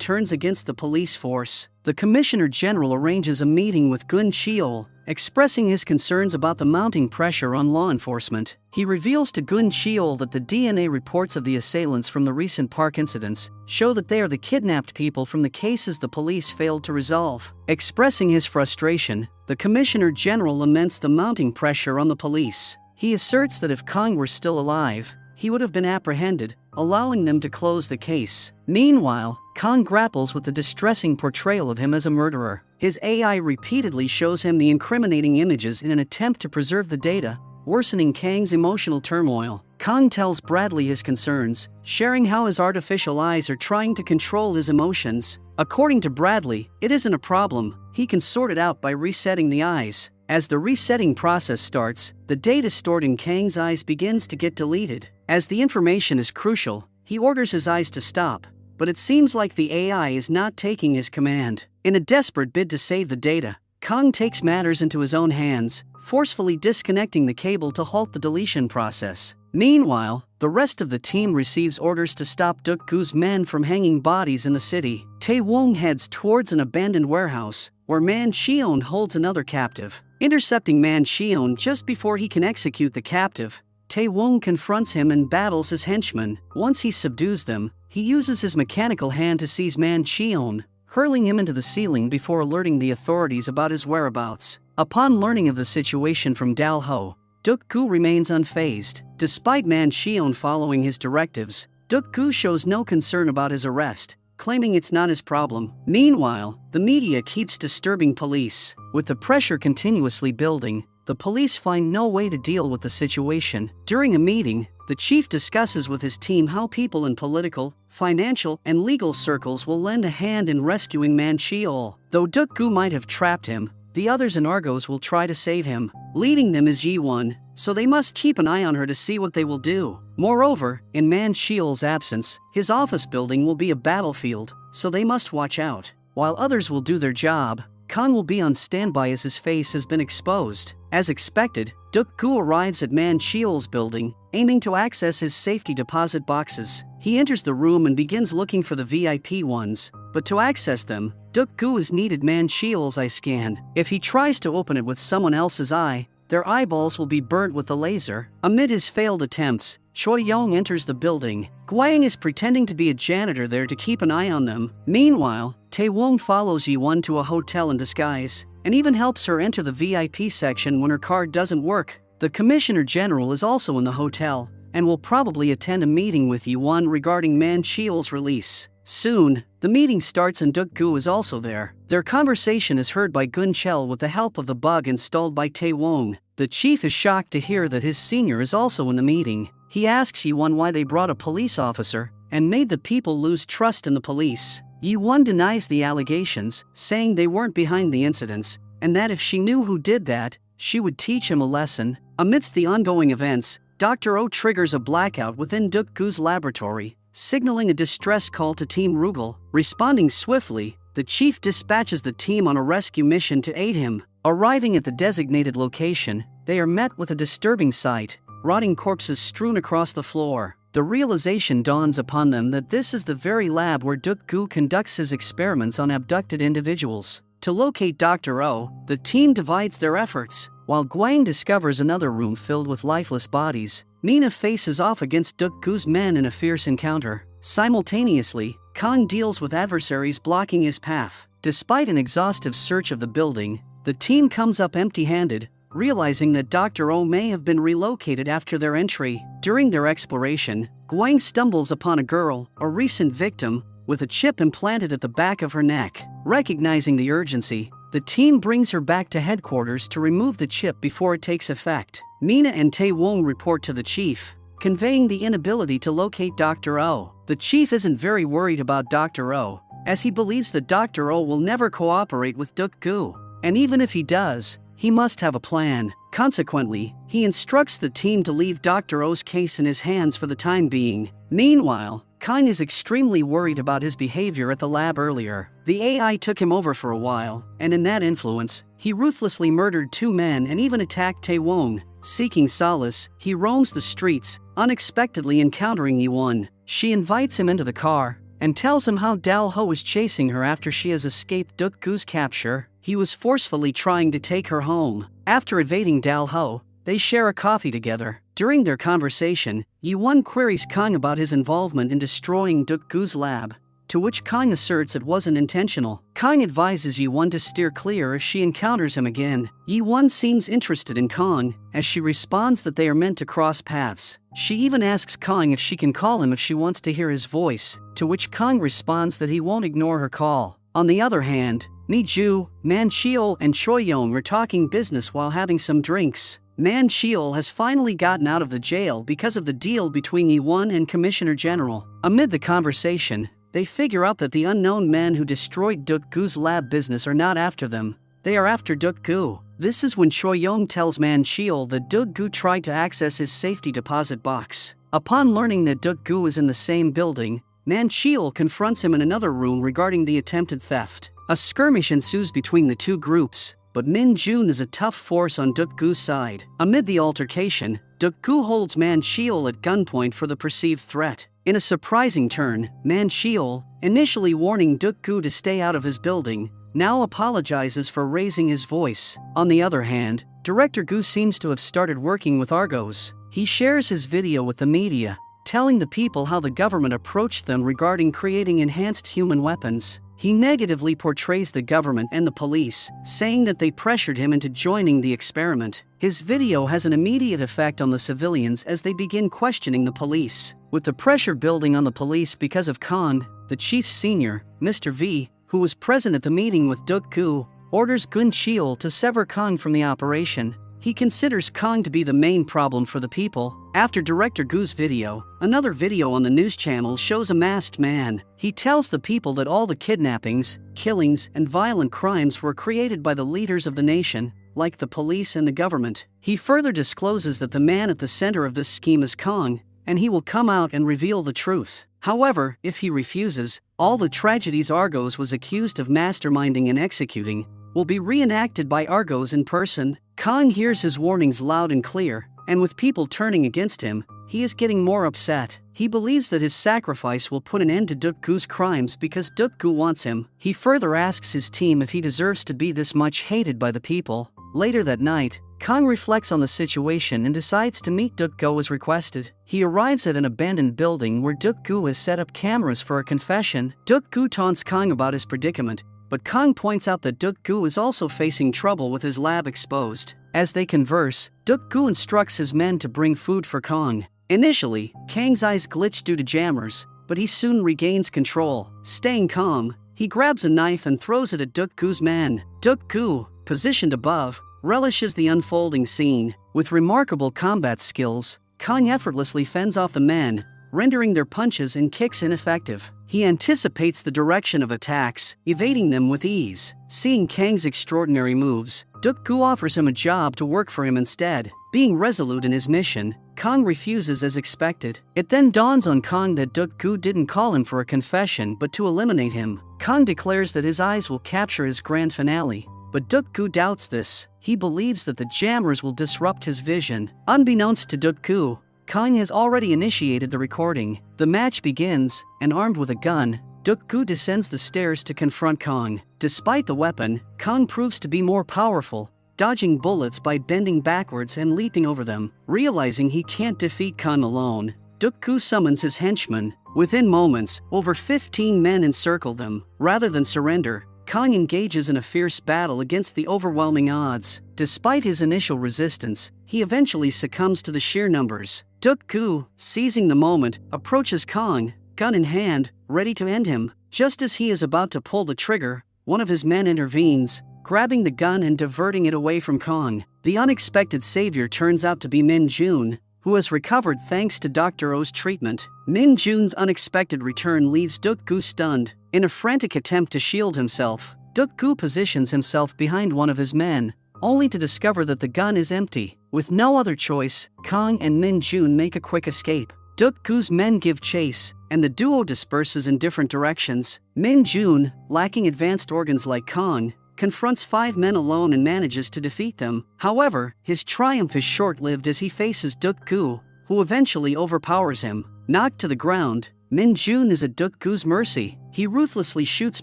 turns against the police force. The Commissioner General arranges a meeting with Gun Cheol, expressing his concerns about the mounting pressure on law enforcement. He reveals to Gun Cheol that the DNA reports of the assailants from the recent park incidents show that they are the kidnapped people from the cases the police failed to resolve. Expressing his frustration, the Commissioner General laments the mounting pressure on the police. He asserts that if Kang were still alive, he would have been apprehended, allowing them to close the case. Meanwhile, Kang grapples with the distressing portrayal of him as a murderer. His AI repeatedly shows him the incriminating images in an attempt to preserve the data, worsening Kang's emotional turmoil. Kang tells Bradley his concerns, sharing how his artificial eyes are trying to control his emotions. According to Bradley, it isn't a problem, he can sort it out by resetting the eyes. As the resetting process starts, the data stored in Kang's eyes begins to get deleted. As the information is crucial, he orders his eyes to stop, but it seems like the AI is not taking his command. In a desperate bid to save the data, Kang takes matters into his own hands, forcefully disconnecting the cable to halt the deletion process. Meanwhile, the rest of the team receives orders to stop Duk-gu's men from hanging bodies in the city. Tae-wong heads towards an abandoned warehouse, where Man Cheon holds another captive. Intercepting Man Cheon just before he can execute the captive, Tae-wong confronts him and battles his henchmen. Once he subdues them, he uses his mechanical hand to seize Man Cheon, hurling him into the ceiling before alerting the authorities about his whereabouts. Upon learning of the situation from Dal-ho, Duk-gu remains unfazed. Despite Man Cheon following his directives, Duk-gu shows no concern about his arrest, claiming it's not his problem. Meanwhile, the media keeps disturbing police. With the pressure continuously building, the police find no way to deal with the situation. During a meeting, the chief discusses with his team how people in political, financial, and legal circles will lend a hand in rescuing Man Cheol. Though Duk-gu might have trapped him, the others in Argos will try to save him. Leading them is Yi-won, so they must keep an eye on her to see what they will do. Moreover, in Man Cheol's absence, his office building will be a battlefield, so they must watch out. While others will do their job, Kang will be on standby as his face has been exposed. As expected, Duk-gu arrives at Man Cheol's building, aiming to access his safety deposit boxes. He enters the room and begins looking for the VIP ones, but to access them, Duk-gu is needed Man Cheol's eye scan. If he tries to open it with someone else's eye, their eyeballs will be burnt with the laser. Amid his failed attempts, Choi-young enters the building. Gwyang is pretending to be a janitor there to keep an eye on them. Meanwhile, Tae-wong follows Yi-won to a hotel in disguise, and even helps her enter the VIP section when her card doesn't work. The Commissioner General is also in the hotel, and will probably attend a meeting with Yi-won regarding Man Cheol's release. Soon, the meeting starts and Duk-gu is also there. Their conversation is heard by Gun Cheol with the help of the bug installed by Tae-wong. The chief is shocked to hear that his senior is also in the meeting. He asks Yi-won why they brought a police officer, and made the people lose trust in the police. Yi-won denies the allegations, saying they weren't behind the incidents, and that if she knew who did that, she would teach him a lesson. Amidst the ongoing events, Dr. Oh triggers a blackout within Duk-gu's laboratory, signaling a distress call to Team Rugal. Responding swiftly, the chief dispatches the team on a rescue mission to aid him. Arriving at the designated location, they are met with a disturbing sight: rotting corpses strewn across the floor. The realization dawns upon them that this is the very lab where Duk-gu conducts his experiments on abducted individuals. To locate Dr. Oh, the team divides their efforts. While Gwyang discovers another room filled with lifeless bodies, Mina faces off against Duk-gu's men in a fierce encounter. Simultaneously, Kang deals with adversaries blocking his path. Despite an exhaustive search of the building, the team comes up empty-handed, realizing that Dr. Oh may have been relocated after their entry. During their exploration, Gwyang stumbles upon a girl, a recent victim, with a chip implanted at the back of her neck. Recognizing the urgency, the team brings her back to headquarters to remove the chip before it takes effect. Mina and Tae-wong report to the chief, conveying the inability to locate Dr. Oh. The chief isn't very worried about Dr. Oh, as he believes that Dr. Oh will never cooperate with Duk-gu. And even if he does, he must have a plan. Consequently, he instructs the team to leave Dr. O's case in his hands for the time being. Meanwhile, Kang is extremely worried about his behavior at the lab earlier. The AI took him over for a while, and in that influence, he ruthlessly murdered 2 men and even attacked Taewon. Seeking solace, he roams the streets, unexpectedly encountering Yi-won. She invites him into the car and tells him how Dal-ho is chasing her after she has escaped Duk-gu's capture. He was forcefully trying to take her home. After evading Dal-ho, they share a coffee together. During their conversation, Yi-won queries Kang about his involvement in destroying Duk-gu's lab, to which Kang asserts it wasn't intentional. Kang advises Yi-won to steer clear if she encounters him again. Yi-won seems interested in Kang, as she responds that they are meant to cross paths. She even asks Kang if she can call him if she wants to hear his voice, to which Kang responds that he won't ignore her call. On the other hand, Mi-ju, Man Cheol, and Choi Young are talking business while having some drinks. Man Cheol has finally gotten out of the jail because of the deal between Yi-won and Commissioner General. Amid the conversation, they figure out that the unknown men who destroyed Duk-gu's lab business are not after them. They are after Duk-gu. This is when Choi Young tells Man Cheol that Duk-gu tried to access his safety deposit box. Upon learning that Duk-gu is in the same building, Man Cheol confronts him in another room regarding the attempted theft. A skirmish ensues between the two groups, but Min Jun is a tough force on Duk-gu's side. Amid the altercation, Duk-gu holds Man Cheol at gunpoint for the perceived threat. In a surprising turn, Man Cheol, initially warning Duk-gu to stay out of his building, now apologizes for raising his voice. On the other hand, Director Gu seems to have started working with Argos. He shares his video with the media, telling the people how the government approached them regarding creating enhanced human weapons. He negatively portrays the government and the police, saying that they pressured him into joining the experiment. His video has an immediate effect on the civilians as they begin questioning the police. With the pressure building on the police because of Kang, the chief's senior, Mr. V, who was present at the meeting with Duk-gu, orders Gun Cheol to sever Kang from the operation. He considers Kang to be the main problem for the people. After Director Gu's video, another video on the news channel shows a masked man. He tells the people that all the kidnappings, killings, and violent crimes were created by the leaders of the nation, like the police and the government. He further discloses that the man at the center of this scheme is Kang, and he will come out and reveal the truth. However, if he refuses, all the tragedies Argos was accused of masterminding and executing will be reenacted by Argos in person. Kang hears his warnings loud and clear, and with people turning against him, he is getting more upset. He believes that his sacrifice will put an end to Duk-gu's crimes because Duk-gu wants him. He further asks his team if he deserves to be this much hated by the people. Later that night, Kang reflects on the situation and decides to meet Duk-gu as requested. He arrives at an abandoned building where Duk-gu has set up cameras for a confession. Duk-gu taunts Kang about his predicament, but Kang points out that Duk-gu is also facing trouble with his lab exposed. As they converse, Duk-gu instructs his men to bring food for Kang. Initially, Kang's eyes glitch due to jammers, but he soon regains control. Staying calm, he grabs a knife and throws it at Duk-gu's men. Duk-gu, positioned above, relishes the unfolding scene. With remarkable combat skills, Kang effortlessly fends off the men, rendering their punches and kicks ineffective. He anticipates the direction of attacks, evading them with ease. Seeing Kang's extraordinary moves, Duk-gu offers him a job to work for him instead. Being resolute in his mission, Kang refuses as expected. It then dawns on Kang that Duk-gu didn't call him for a confession but to eliminate him. Kang declares that his eyes will capture his grand finale, but Duk-gu doubts this. He believes that the jammers will disrupt his vision. Unbeknownst to Duk-gu, Kang has already initiated the recording. The match begins, and armed with a gun, Duk-gu descends the stairs to confront Kang. Despite the weapon, Kang proves to be more powerful, dodging bullets by bending backwards and leaping over them. Realizing he can't defeat Kang alone, Duk-gu summons his henchmen. Within moments, over 15 men encircle them. Rather than surrender, Kang engages in a fierce battle against the overwhelming odds. Despite his initial resistance, he eventually succumbs to the sheer numbers. Duk-gu, seizing the moment, approaches Kang, gun in hand, ready to end him. Just as he is about to pull the trigger, one of his men intervenes, grabbing the gun and diverting it away from Kang. The unexpected savior turns out to be Min Jun, who has recovered thanks to Dr. O's treatment. Min Jun's unexpected return leaves Duk-gu stunned. In a frantic attempt to shield himself, Duk-gu positions himself behind one of his men, only to discover that the gun is empty. With no other choice, Kang and Min Jun make a quick escape. Duk-gu's men give chase, and the duo disperses in different directions. Min Jun, lacking advanced organs like Kang, confronts 5 men alone and manages to defeat them. However, his triumph is short-lived as he faces Duk-gu, who eventually overpowers him. Knocked to the ground, Min Jun is at Duk-gu's mercy. He ruthlessly shoots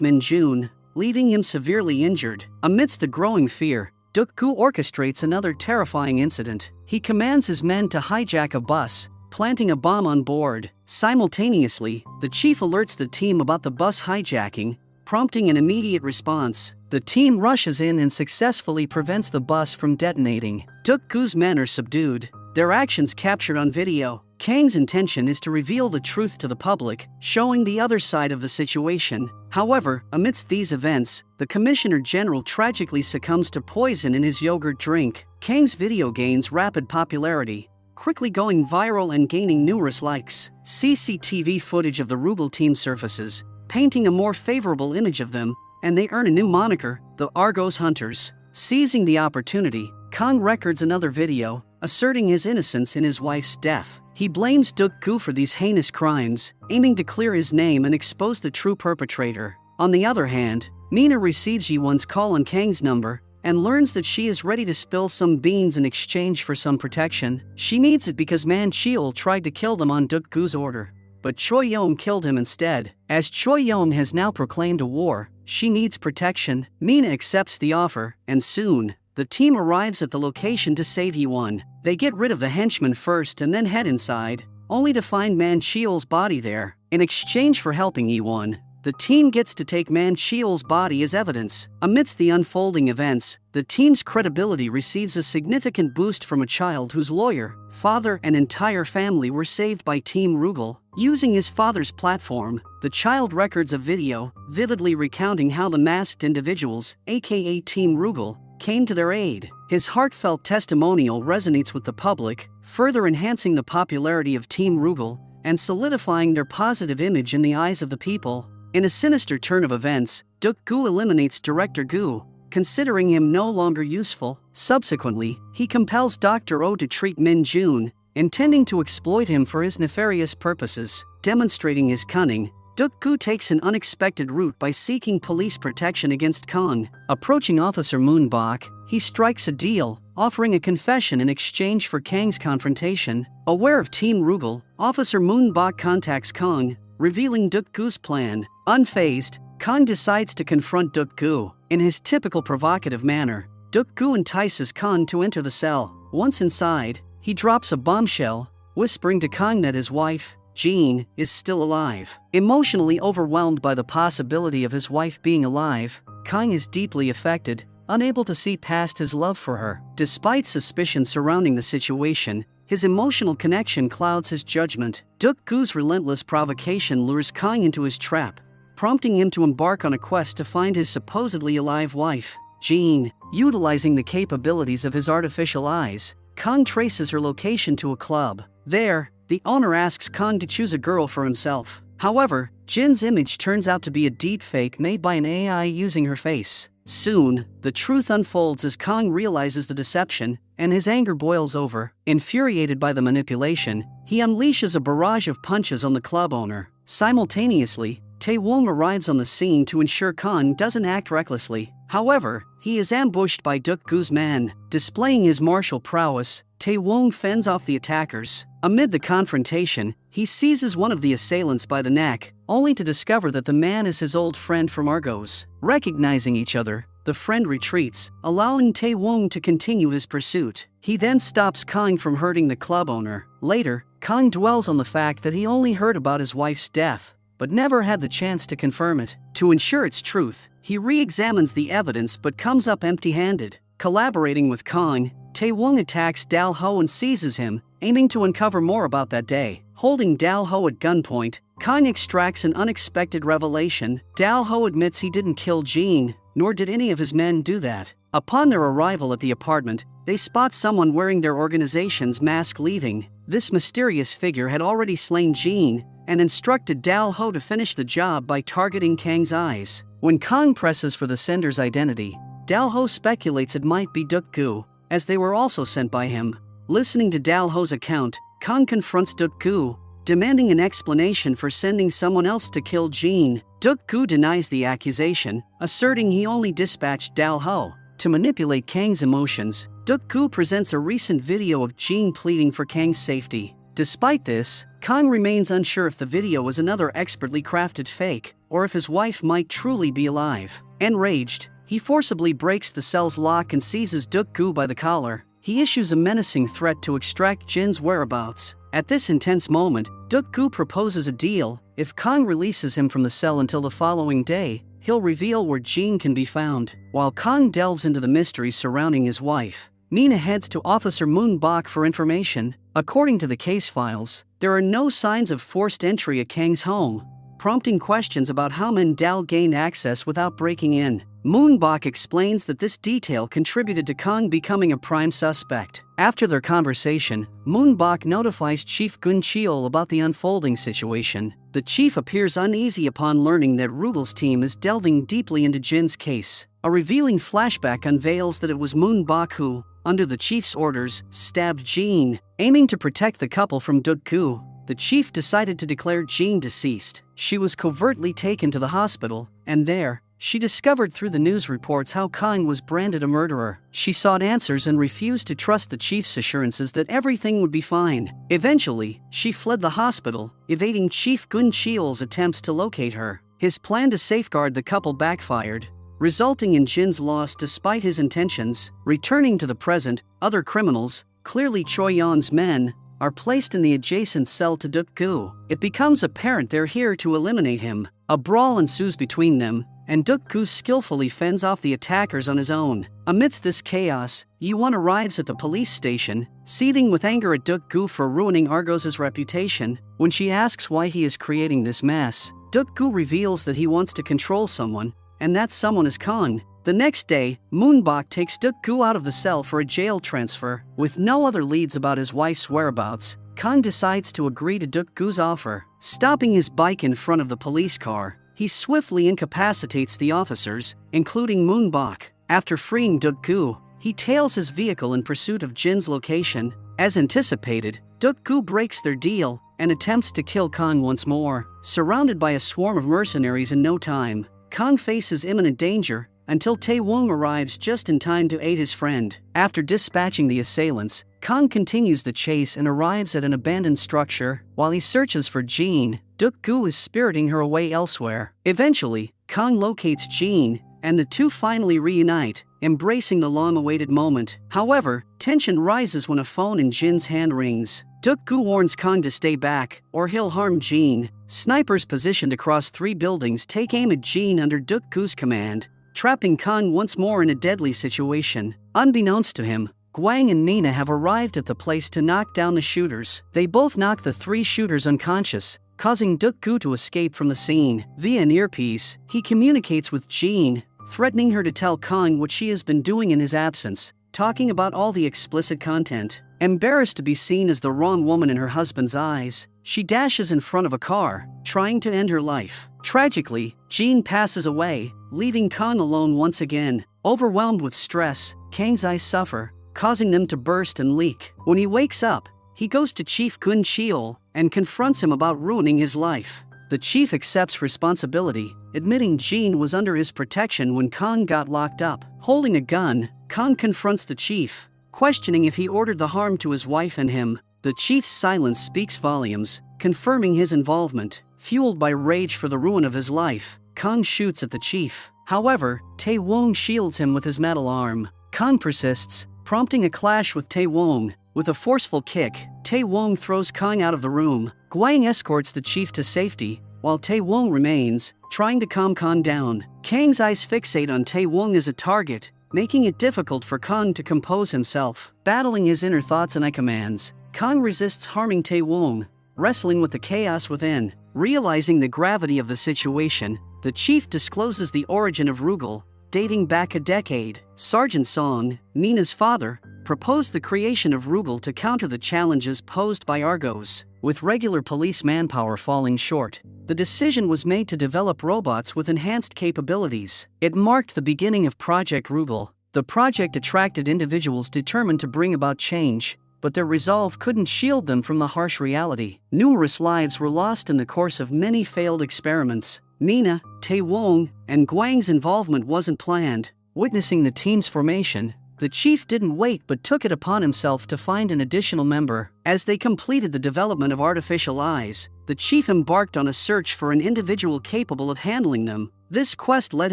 Min Jun, leaving him severely injured. Amidst the growing fear, Duk-gu orchestrates another terrifying incident. He commands his men to hijack a bus, planting a bomb on board. Simultaneously, the chief alerts the team about the bus hijacking, prompting an immediate response. The team rushes in and successfully prevents the bus from detonating. Duk-gu's men are subdued, their actions captured on video. Kang's intention is to reveal the truth to the public, showing the other side of the situation. However, amidst these events, the Commissioner General tragically succumbs to poison in his yogurt drink. Kang's video gains rapid popularity, quickly going viral and gaining numerous likes. CCTV footage of the Rugal team surfaces, painting a more favorable image of them, and they earn a new moniker, the Argos Hunters. Seizing the opportunity, Kang records another video, asserting his innocence in his wife's death. He blames Duk-gu for these heinous crimes, aiming to clear his name and expose the true perpetrator. On the other hand, Mina receives Yi-won's call on Kang's number, and learns that she is ready to spill some beans in exchange for some protection. She needs it because Man Cheol tried to kill them on Duk-gu's order, but Choi Yom killed him instead. As Choi Yom has now proclaimed a war, she needs protection. Mina accepts the offer, and soon, the team arrives at the location to save Yi-won. They get rid of the henchmen first and then head inside, only to find Man Cheol's body there. In exchange for helping Yi-won, the team gets to take Man Cheol's body as evidence. Amidst the unfolding events, the team's credibility receives a significant boost from a child whose lawyer, father, and entire family were saved by Team Rugal. Using his father's platform, the child records a video, vividly recounting how the masked individuals, aka Team Rugal, came to their aid. His heartfelt testimonial resonates with the public, further enhancing the popularity of Team Rugal and solidifying their positive image in the eyes of the people. In a sinister turn of events, Duk-gu eliminates Director Gu, considering him no longer useful. Subsequently, he compels Dr. Oh to treat Min Jun, intending to exploit him for his nefarious purposes. Demonstrating his cunning, Duk-gu takes an unexpected route by seeking police protection against Kang. Approaching Officer Moonbok, he strikes a deal, offering a confession in exchange for Kang's confrontation. Aware of Team Rugal, Officer Moonbok contacts Kang, revealing Duk-gu's plan. Unfazed, Kang decides to confront Duk-gu. In his typical provocative manner, Duk-gu entices Kang to enter the cell. Once inside, he drops a bombshell, whispering to Kang that his wife, Jean, is still alive. Emotionally overwhelmed by the possibility of his wife being alive, Kang is deeply affected, unable to see past his love for her. Despite suspicion surrounding the situation, his emotional connection clouds his judgment. Duk-gu's relentless provocation lures Kang into his trap, prompting him to embark on a quest to find his supposedly alive wife, Jean. Utilizing the capabilities of his artificial eyes, Kang traces her location to a club. There, the owner asks Kang to choose a girl for himself. However, Jin's image turns out to be a deepfake made by an AI using her face. Soon, the truth unfolds as Kang realizes the deception, and his anger boils over. Infuriated by the manipulation, he unleashes a barrage of punches on the club owner. Simultaneously, Tae-wong arrives on the scene to ensure Kang doesn't act recklessly. However, he is ambushed by Duk-gu's man. Displaying his martial prowess, Tae-wong fends off the attackers. Amid the confrontation, he seizes one of the assailants by the neck, only to discover that the man is his old friend from Argos. Recognizing each other, the friend retreats, allowing Tae-wong to continue his pursuit. He then stops Kang from hurting the club owner. Later, Kang dwells on the fact that he only heard about his wife's death, but never had the chance to confirm it. To ensure its truth, he re-examines the evidence but comes up empty-handed. Collaborating with Kang, Tae-wong attacks Dal-ho and seizes him, aiming to uncover more about that day. Holding Dal-ho at gunpoint, Kang extracts an unexpected revelation. Dal-ho admits he didn't kill Jean, nor did any of his men do that. Upon their arrival at the apartment, they spot someone wearing their organization's mask leaving. This mysterious figure had already slain Jean, and instructed Dal-ho to finish the job by targeting Kang's eyes. When Kang presses for the sender's identity, Dalho speculates it might be Duk-gu, as they were also sent by him. Listening to Dalho's account, Kang confronts Duk-gu, demanding an explanation for sending someone else to kill Jean. Duk-gu denies the accusation, asserting he only dispatched Dalho. To manipulate Kang's emotions, Duk-gu presents a recent video of Jean pleading for Kang's safety. Despite this, Kang remains unsure if the video was another expertly crafted fake, or if his wife might truly be alive. Enraged, he forcibly breaks the cell's lock and seizes Duk-gu by the collar. He issues a menacing threat to extract Jin's whereabouts. At this intense moment, Duk-gu proposes a deal. If Kang releases him from the cell until the following day, he'll reveal where Jin can be found. While Kang delves into the mysteries surrounding his wife, Mina heads to Officer Moon-bok for information. According to the case files, there are no signs of forced entry at Kang's home, prompting questions about how Min-dal gained access without breaking in. Moon-bok explains that this detail contributed to Kang becoming a prime suspect. After their conversation, Moon-bok notifies Chief Gun-cheol about the unfolding situation. The chief appears uneasy upon learning that Rugel's team is delving deeply into Jin's case. A revealing flashback unveils that it was Moon-bok who, under the chief's orders, stabbed Jin. Aiming to protect the couple from Duk-gu, the chief decided to declare Jin deceased. She was covertly taken to the hospital, and there, she discovered through the news reports how Kang was branded a murderer. She sought answers and refused to trust the chief's assurances that everything would be fine. Eventually, she fled the hospital, evading Chief Gun-cheol's attempts to locate her. His plan to safeguard the couple backfired, resulting in Jin's loss despite his intentions. Returning to the present, other criminals, clearly Choi Yon's men, are placed in the adjacent cell to Duk-gu. It becomes apparent they're here to eliminate him. A brawl ensues between them, and Duk-gu skillfully fends off the attackers on his own. Amidst this chaos, Yi-won arrives at the police station, seething with anger at Duk-gu for ruining Argos's reputation. When she asks why he is creating this mess, Duk-gu reveals that he wants to control someone, and that someone is Kang. The next day, Moon-bok takes Duk-gu out of the cell for a jail transfer. With no other leads about his wife's whereabouts, Kang decides to agree to Duk-gu's offer. Stopping his bike in front of the police car, he swiftly incapacitates the officers, including Moon-bok. After freeing Duk-gu, he tails his vehicle in pursuit of Jin's location. As anticipated, Duk-gu breaks their deal and attempts to kill Kang once more. Surrounded by a swarm of mercenaries in no time, Kang faces imminent danger until Tae-won arrives just in time to aid his friend. After dispatching the assailants, Kang continues the chase and arrives at an abandoned structure. While he searches for Jin, Duk-gu is spiriting her away elsewhere. Eventually, Kang locates Jin, and the two finally reunite, embracing the long-awaited moment. However, tension rises when a phone in Jin's hand rings. Duk-gu warns Kang to stay back, or he'll harm Jin. Snipers positioned across 3 buildings take aim at Jin under Duk-gu's command, trapping Kang once more in a deadly situation. Unbeknownst to him, Gwang and Mina have arrived at the place to knock down the shooters. They both knock the 3 shooters unconscious, causing Duk-gu to escape from the scene. Via an earpiece, he communicates with Jin, threatening her to tell Kang what she has been doing in his absence, talking about all the explicit content. Embarrassed to be seen as the wrong woman in her husband's eyes, she dashes in front of a car, trying to end her life. Tragically, Jin passes away, leaving Kang alone once again. Overwhelmed with stress, Kang's eyes suffer, causing them to burst and leak. When he wakes up, he goes to Chief Gun-cheol and confronts him about ruining his life. The chief accepts responsibility, admitting Jin was under his protection when Kang got locked up. Holding a gun, Kang confronts the chief, questioning if he ordered the harm to his wife and him. The chief's silence speaks volumes, confirming his involvement. Fueled by rage for the ruin of his life, Kang shoots at the chief. However, Tae-won shields him with his metal arm. Kang persists, prompting a clash with Tae-won. With a forceful kick, Tae-won throws Kang out of the room. Gwang escorts the chief to safety, while Tae-won remains, trying to calm Kang down. Kang's eyes fixate on Tae-won as a target, making it difficult for Kang to compose himself. Battling his inner thoughts and commands, Kang resists harming Tae-won, wrestling with the chaos within. Realizing the gravity of the situation, the chief discloses the origin of Rugel, dating back a decade. Sergeant Song, Nina's father, proposed the creation of Rugel to counter the challenges posed by Argos. with regular police manpower falling short. The decision was made to develop robots with enhanced capabilities. It marked the beginning of Project Rugal. The project attracted individuals determined to bring about change, but their resolve couldn't shield them from the harsh reality. Numerous lives were lost in the course of many failed experiments. Mina, Tae-wong, and Gwang's involvement wasn't planned. Witnessing the team's formation, the chief didn't wait but took it upon himself to find an additional member. As they completed the development of artificial eyes, the chief embarked on a search for an individual capable of handling them. This quest led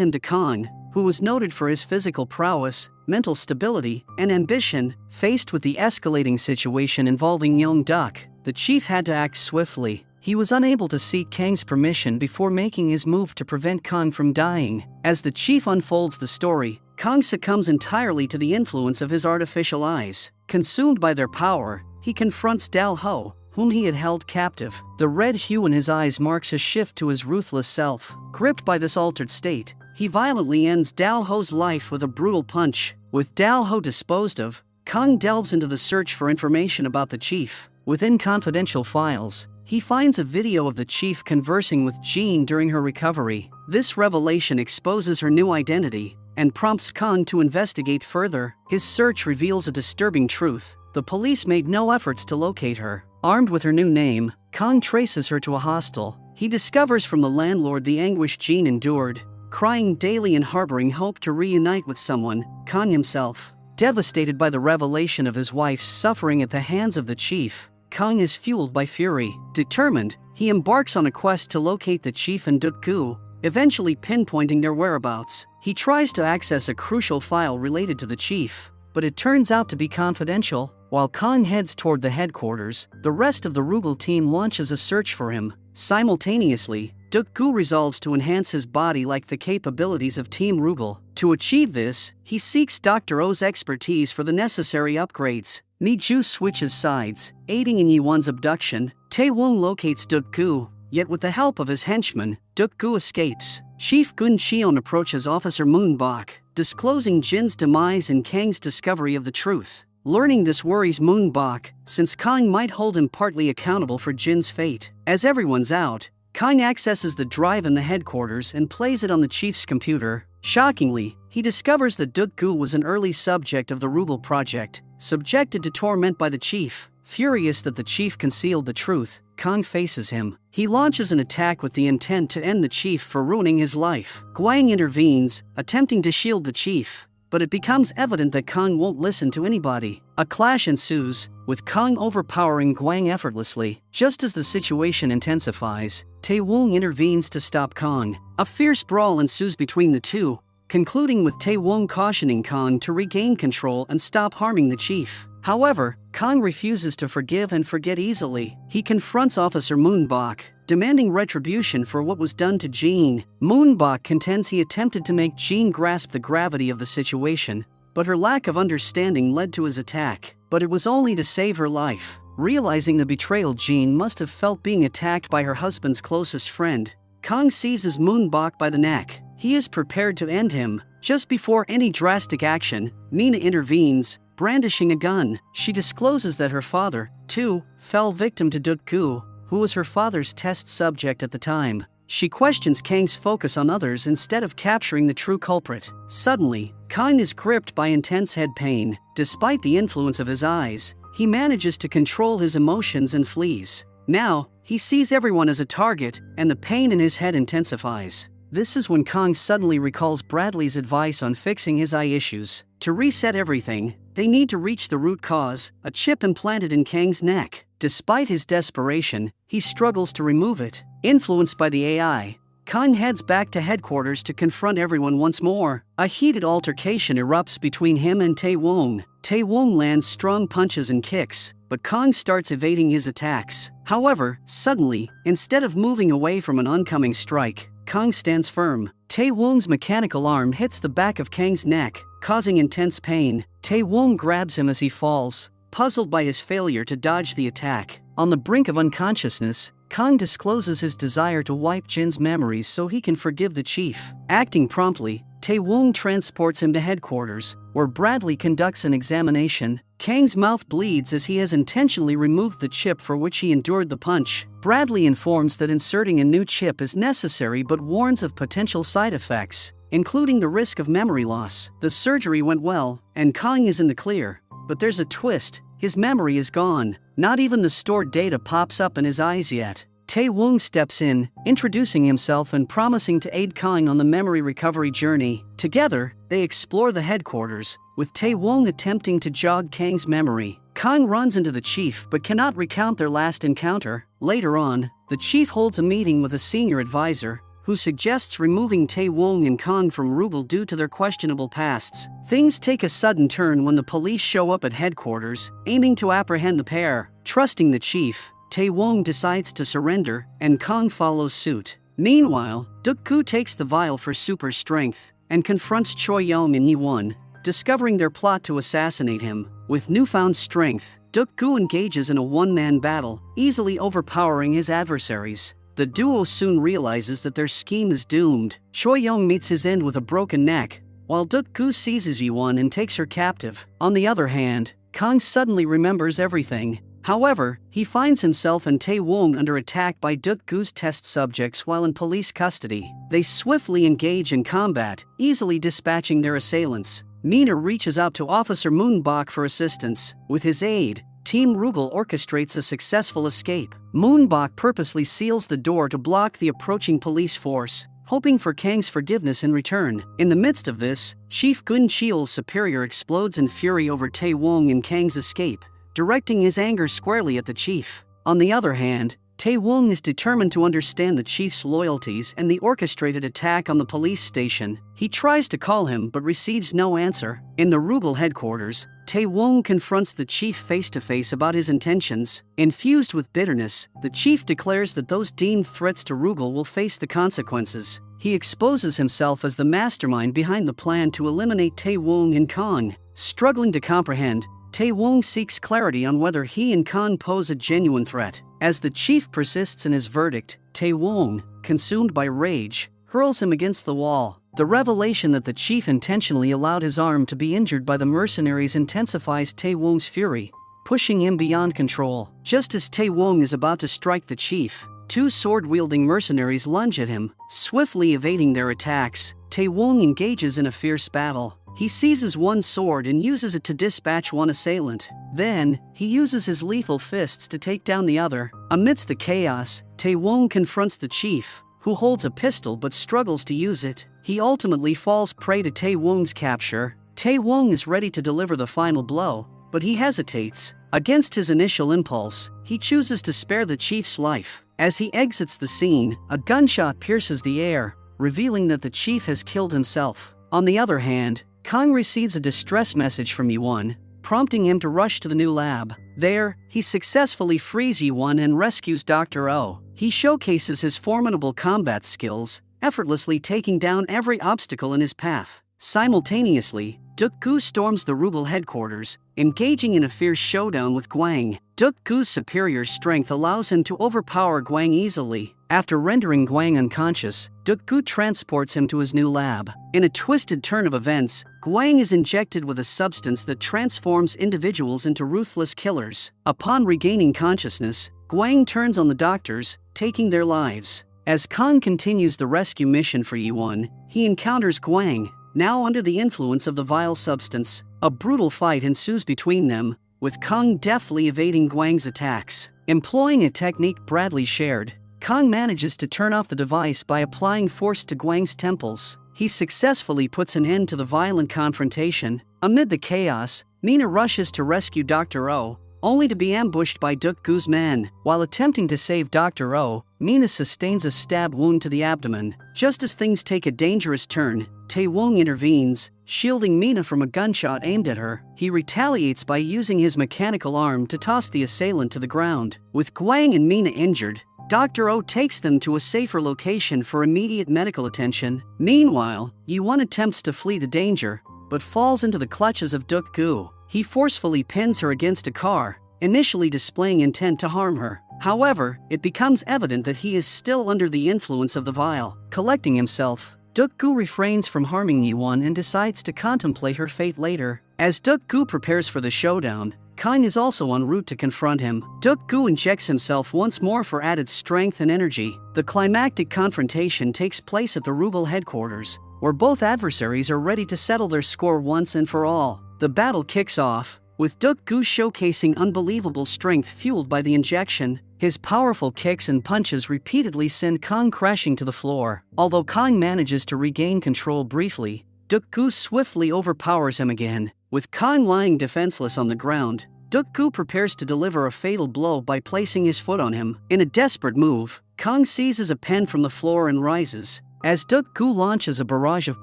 him to Kang, who was noted for his physical prowess, mental stability, and ambition. Faced with the escalating situation involving Young-duk, the chief had to act swiftly. He was unable to seek Kang's permission before making his move to prevent Kang from dying. As the chief unfolds the story, Kang succumbs entirely to the influence of his artificial eyes. Consumed by their power, he confronts Dal-ho, whom he had held captive. The red hue in his eyes marks a shift to his ruthless self. Gripped by this altered state, he violently ends Dal-ho's life with a brutal punch. With Dal-ho disposed of, Kang delves into the search for information about the chief. Within confidential files, he finds a video of the chief conversing with Jean during her recovery. This revelation exposes her new identity and prompts Kang to investigate further. His search reveals a disturbing truth. The police made no efforts to locate her. Armed with her new name, Kang traces her to a hostel. He discovers from the landlord the anguish Jean endured. Crying daily and harboring hope to reunite with someone, Kang himself, devastated by the revelation of his wife's suffering at the hands of the chief, Kang is fueled by fury. Determined, he embarks on a quest to locate the chief and Duk-gu, eventually pinpointing their whereabouts. He tries to access a crucial file related to the chief, but it turns out to be confidential. While Kang heads toward the headquarters, the rest of the Rugal team launches a search for him. Simultaneously, Duk-gu resolves to enhance his body like the capabilities of Team Rugal. To achieve this, he seeks Dr. O's expertise for the necessary upgrades. Mi-ju switches sides, aiding in Yi-won's abduction. Tae-wong locates Duk-gu, yet with the help of his henchmen, Duk-gu escapes. Chief Gun Cheon approaches Officer Moon-bak, disclosing Jin's demise and Kang's discovery of the truth. Learning this worries Moon-bak, since Kang might hold him partly accountable for Jin's fate. As everyone's out, Kang accesses the drive in the headquarters and plays it on the chief's computer. Shockingly, he discovers that Duk-gu was an early subject of the Rugal project, subjected to torment by the chief. Furious that the chief concealed the truth, Kang faces him. He launches an attack with the intent to end the chief for ruining his life. Gwang intervenes, attempting to shield the chief, but it becomes evident that Kang won't listen to anybody. A clash ensues, with Kang overpowering Gwang effortlessly. Just as the situation intensifies, Tae-wong intervenes to stop Kang. A fierce brawl ensues between the two, concluding with Tae-wong cautioning Kang to regain control and stop harming the chief. However, Kang refuses to forgive and forget easily. He confronts Officer Moon-bak, demanding retribution for what was done to Jean. Moon-bak contends he attempted to make Jean grasp the gravity of the situation, but her lack of understanding led to his attack. But it was only to save her life. Realizing the betrayal Jean must have felt being attacked by her husband's closest friend, Kang seizes Moon-bak by the neck. He is prepared to end him. Just before any drastic action, Mina intervenes, brandishing a gun. She discloses that her father, too, fell victim to Duk-gu, who was her father's test subject at the time. She questions Kang's focus on others instead of capturing the true culprit. Suddenly, Kang is gripped by intense head pain. Despite the influence of his eyes, he manages to control his emotions and flees. Now, he sees everyone as a target, and the pain in his head intensifies. This is when Kang suddenly recalls Bradley's advice on fixing his eye issues. To reset everything, they need to reach the root cause, a chip implanted in Kang's neck. Despite his desperation, he struggles to remove it. Influenced by the AI, Kang heads back to headquarters to confront everyone once more. A heated altercation erupts between him and Tae-wong. Tae-wong lands strong punches and kicks, but Kang starts evading his attacks. However, suddenly, instead of moving away from an oncoming strike, Kang stands firm. Tae-wong's mechanical arm hits the back of Kang's neck, causing intense pain. Tae-wong grabs him as he falls, puzzled by his failure to dodge the attack. On the brink of unconsciousness, Kang discloses his desire to wipe Jin's memories so he can forgive the chief. Acting promptly, Tae-woong transports him to headquarters, where Bradley conducts an examination. Kang's mouth bleeds as he has intentionally removed the chip for which he endured the punch. Bradley informs that inserting a new chip is necessary but warns of potential side effects, including the risk of memory loss. The surgery went well, and Kang is in the clear. But there's a twist. His memory is gone. Not even the stored data pops up in his eyes yet. Tae-woong steps in, introducing himself and promising to aid Kang on the memory recovery journey. Together, they explore the headquarters, with Tae-woong attempting to jog Kang's memory. Kang runs into the chief but cannot recount their last encounter. Later on, the chief holds a meeting with a senior advisor, who suggests removing Tae-woong and Kang from Rugal due to their questionable pasts. Things take a sudden turn when the police show up at headquarters, aiming to apprehend the pair. Trusting the chief, Tae-woong decides to surrender, and Kang follows suit. Meanwhile, Duk-gu takes the vial for super strength and confronts Choi-young and Yi-won, discovering their plot to assassinate him. With newfound strength, Duk-gu engages in a one-man battle, easily overpowering his adversaries. The duo soon realizes that their scheme is doomed. Choi-young meets his end with a broken neck, while Duk-gu seizes Yi-won and takes her captive. On the other hand, Kang suddenly remembers everything. However, he finds himself and Tae-woong under attack by Duk-gu's test subjects while in police custody. They swiftly engage in combat, easily dispatching their assailants. Mina reaches out to Officer Moonbok for assistance. With his aid, Team Rugal orchestrates a successful escape. Moonbok purposely seals the door to block the approaching police force, hoping for Kang's forgiveness in return. In the midst of this, Chief Gun Cheol's superior explodes in fury over Tae-woong and Kang's escape, directing his anger squarely at the chief. On the other hand, Tae-woong is determined to understand the chief's loyalties and the orchestrated attack on the police station. He tries to call him but receives no answer. In the Rugal headquarters, Tae-woong confronts the chief face-to-face about his intentions. Infused with bitterness, the chief declares that those deemed threats to Rugal will face the consequences. He exposes himself as the mastermind behind the plan to eliminate Tae-woong and Kang. Struggling to comprehend, Tae-woong seeks clarity on whether he and Kang pose a genuine threat. As the chief persists in his verdict, Tae-woong, consumed by rage, hurls him against the wall. The revelation that the chief intentionally allowed his arm to be injured by the mercenaries intensifies Tae-woong's fury, pushing him beyond control. Just as Tae-woong is about to strike the chief, two sword-wielding mercenaries lunge at him. Swiftly evading their attacks, Tae-woong engages in a fierce battle. He seizes one sword and uses it to dispatch one assailant. Then, he uses his lethal fists to take down the other. Amidst the chaos, Tae-woong confronts the chief, who holds a pistol but struggles to use it. He ultimately falls prey to Tae-woong's capture. Tae-woong is ready to deliver the final blow, but he hesitates. Against his initial impulse, he chooses to spare the chief's life. As he exits the scene, a gunshot pierces the air, revealing that the chief has killed himself. On the other hand, Kang receives a distress message from Yi-won, prompting him to rush to the new lab. There, he successfully frees Yi-won and rescues Dr. Oh. He showcases his formidable combat skills, effortlessly taking down every obstacle in his path. Simultaneously, Duk-gu storms the Rugal headquarters, engaging in a fierce showdown with Gwang. Duk-gu's superior strength allows him to overpower Gwang easily. After rendering Gwang unconscious, Duk-gu transports him to his new lab. In a twisted turn of events, Gwang is injected with a substance that transforms individuals into ruthless killers. Upon regaining consciousness, Gwang turns on the doctors, taking their lives. As Kang continues the rescue mission for Yi-won, he encounters Gwang, now under the influence of the vile substance. A brutal fight ensues between them, with Kang deftly evading Gwang's attacks. Employing a technique Bradley shared, Kang manages to turn off the device by applying force to Gwang's temples. He successfully puts an end to the violent confrontation. Amid the chaos, Mina rushes to rescue Dr. Oh, only to be ambushed by Duk-gu's men. While attempting to save Dr. Oh, Mina sustains a stab wound to the abdomen. Just as things take a dangerous turn, Tae-woong intervenes, shielding Mina from a gunshot aimed at her. He retaliates by using his mechanical arm to toss the assailant to the ground. With Gwang and Mina injured, Dr. Oh takes them to a safer location for immediate medical attention. Meanwhile, Yi-won attempts to flee the danger, but falls into the clutches of Duk-gu. He forcefully pins her against a car, initially displaying intent to harm her. However, it becomes evident that he is still under the influence of the vial. Collecting himself, Duk-gu refrains from harming Yi-won and decides to contemplate her fate later. As Duk-gu prepares for the showdown, Kang is also en route to confront him. Duk-gu injects himself once more for added strength and energy. The climactic confrontation takes place at the Ruble headquarters, where both adversaries are ready to settle their score once and for all. The battle kicks off, with Duk-gu showcasing unbelievable strength fueled by the injection. His powerful kicks and punches repeatedly send Kang crashing to the floor. Although Kang manages to regain control briefly, Duk-gu swiftly overpowers him again. With Kang lying defenseless on the ground, Duk-gu prepares to deliver a fatal blow by placing his foot on him. In a desperate move, Kang seizes a pen from the floor and rises. As Duk-gu launches a barrage of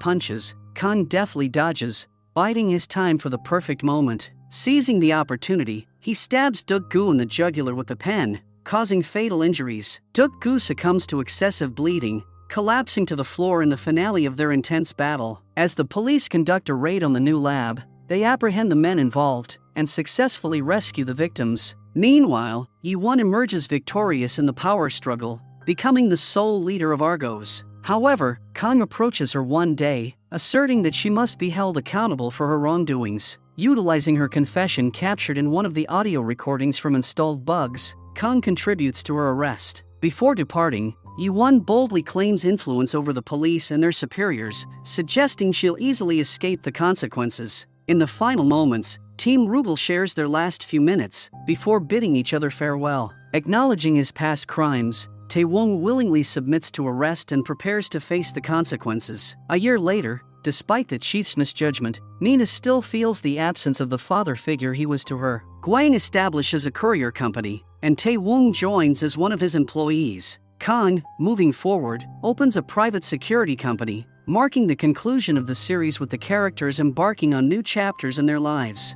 punches, Kang deftly dodges, biding his time for the perfect moment. Seizing the opportunity, he stabs Duk-gu in the jugular with the pen, causing fatal injuries. Duk-gu succumbs to excessive bleeding, collapsing to the floor in the finale of their intense battle. As the police conduct a raid on the new lab, they apprehend the men involved and successfully rescue the victims. Meanwhile, Yi-won emerges victorious in the power struggle, becoming the sole leader of Argos. However, Kang approaches her one day, asserting that she must be held accountable for her wrongdoings. Utilizing her confession captured in one of the audio recordings from installed bugs, Kang contributes to her arrest. Before departing, Yi-won boldly claims influence over the police and their superiors, suggesting she'll easily escape the consequences. In the final moments, Team Ruble shares their last few minutes before bidding each other farewell. Acknowledging his past crimes, Tae-won willingly submits to arrest and prepares to face the consequences. A year later, despite the chief's misjudgment, Mina still feels the absence of the father figure he was to her. Gwang establishes a courier company, and Tae-won joins as one of his employees. Kang, moving forward, opens a private security company, marking the conclusion of the series with the characters embarking on new chapters in their lives.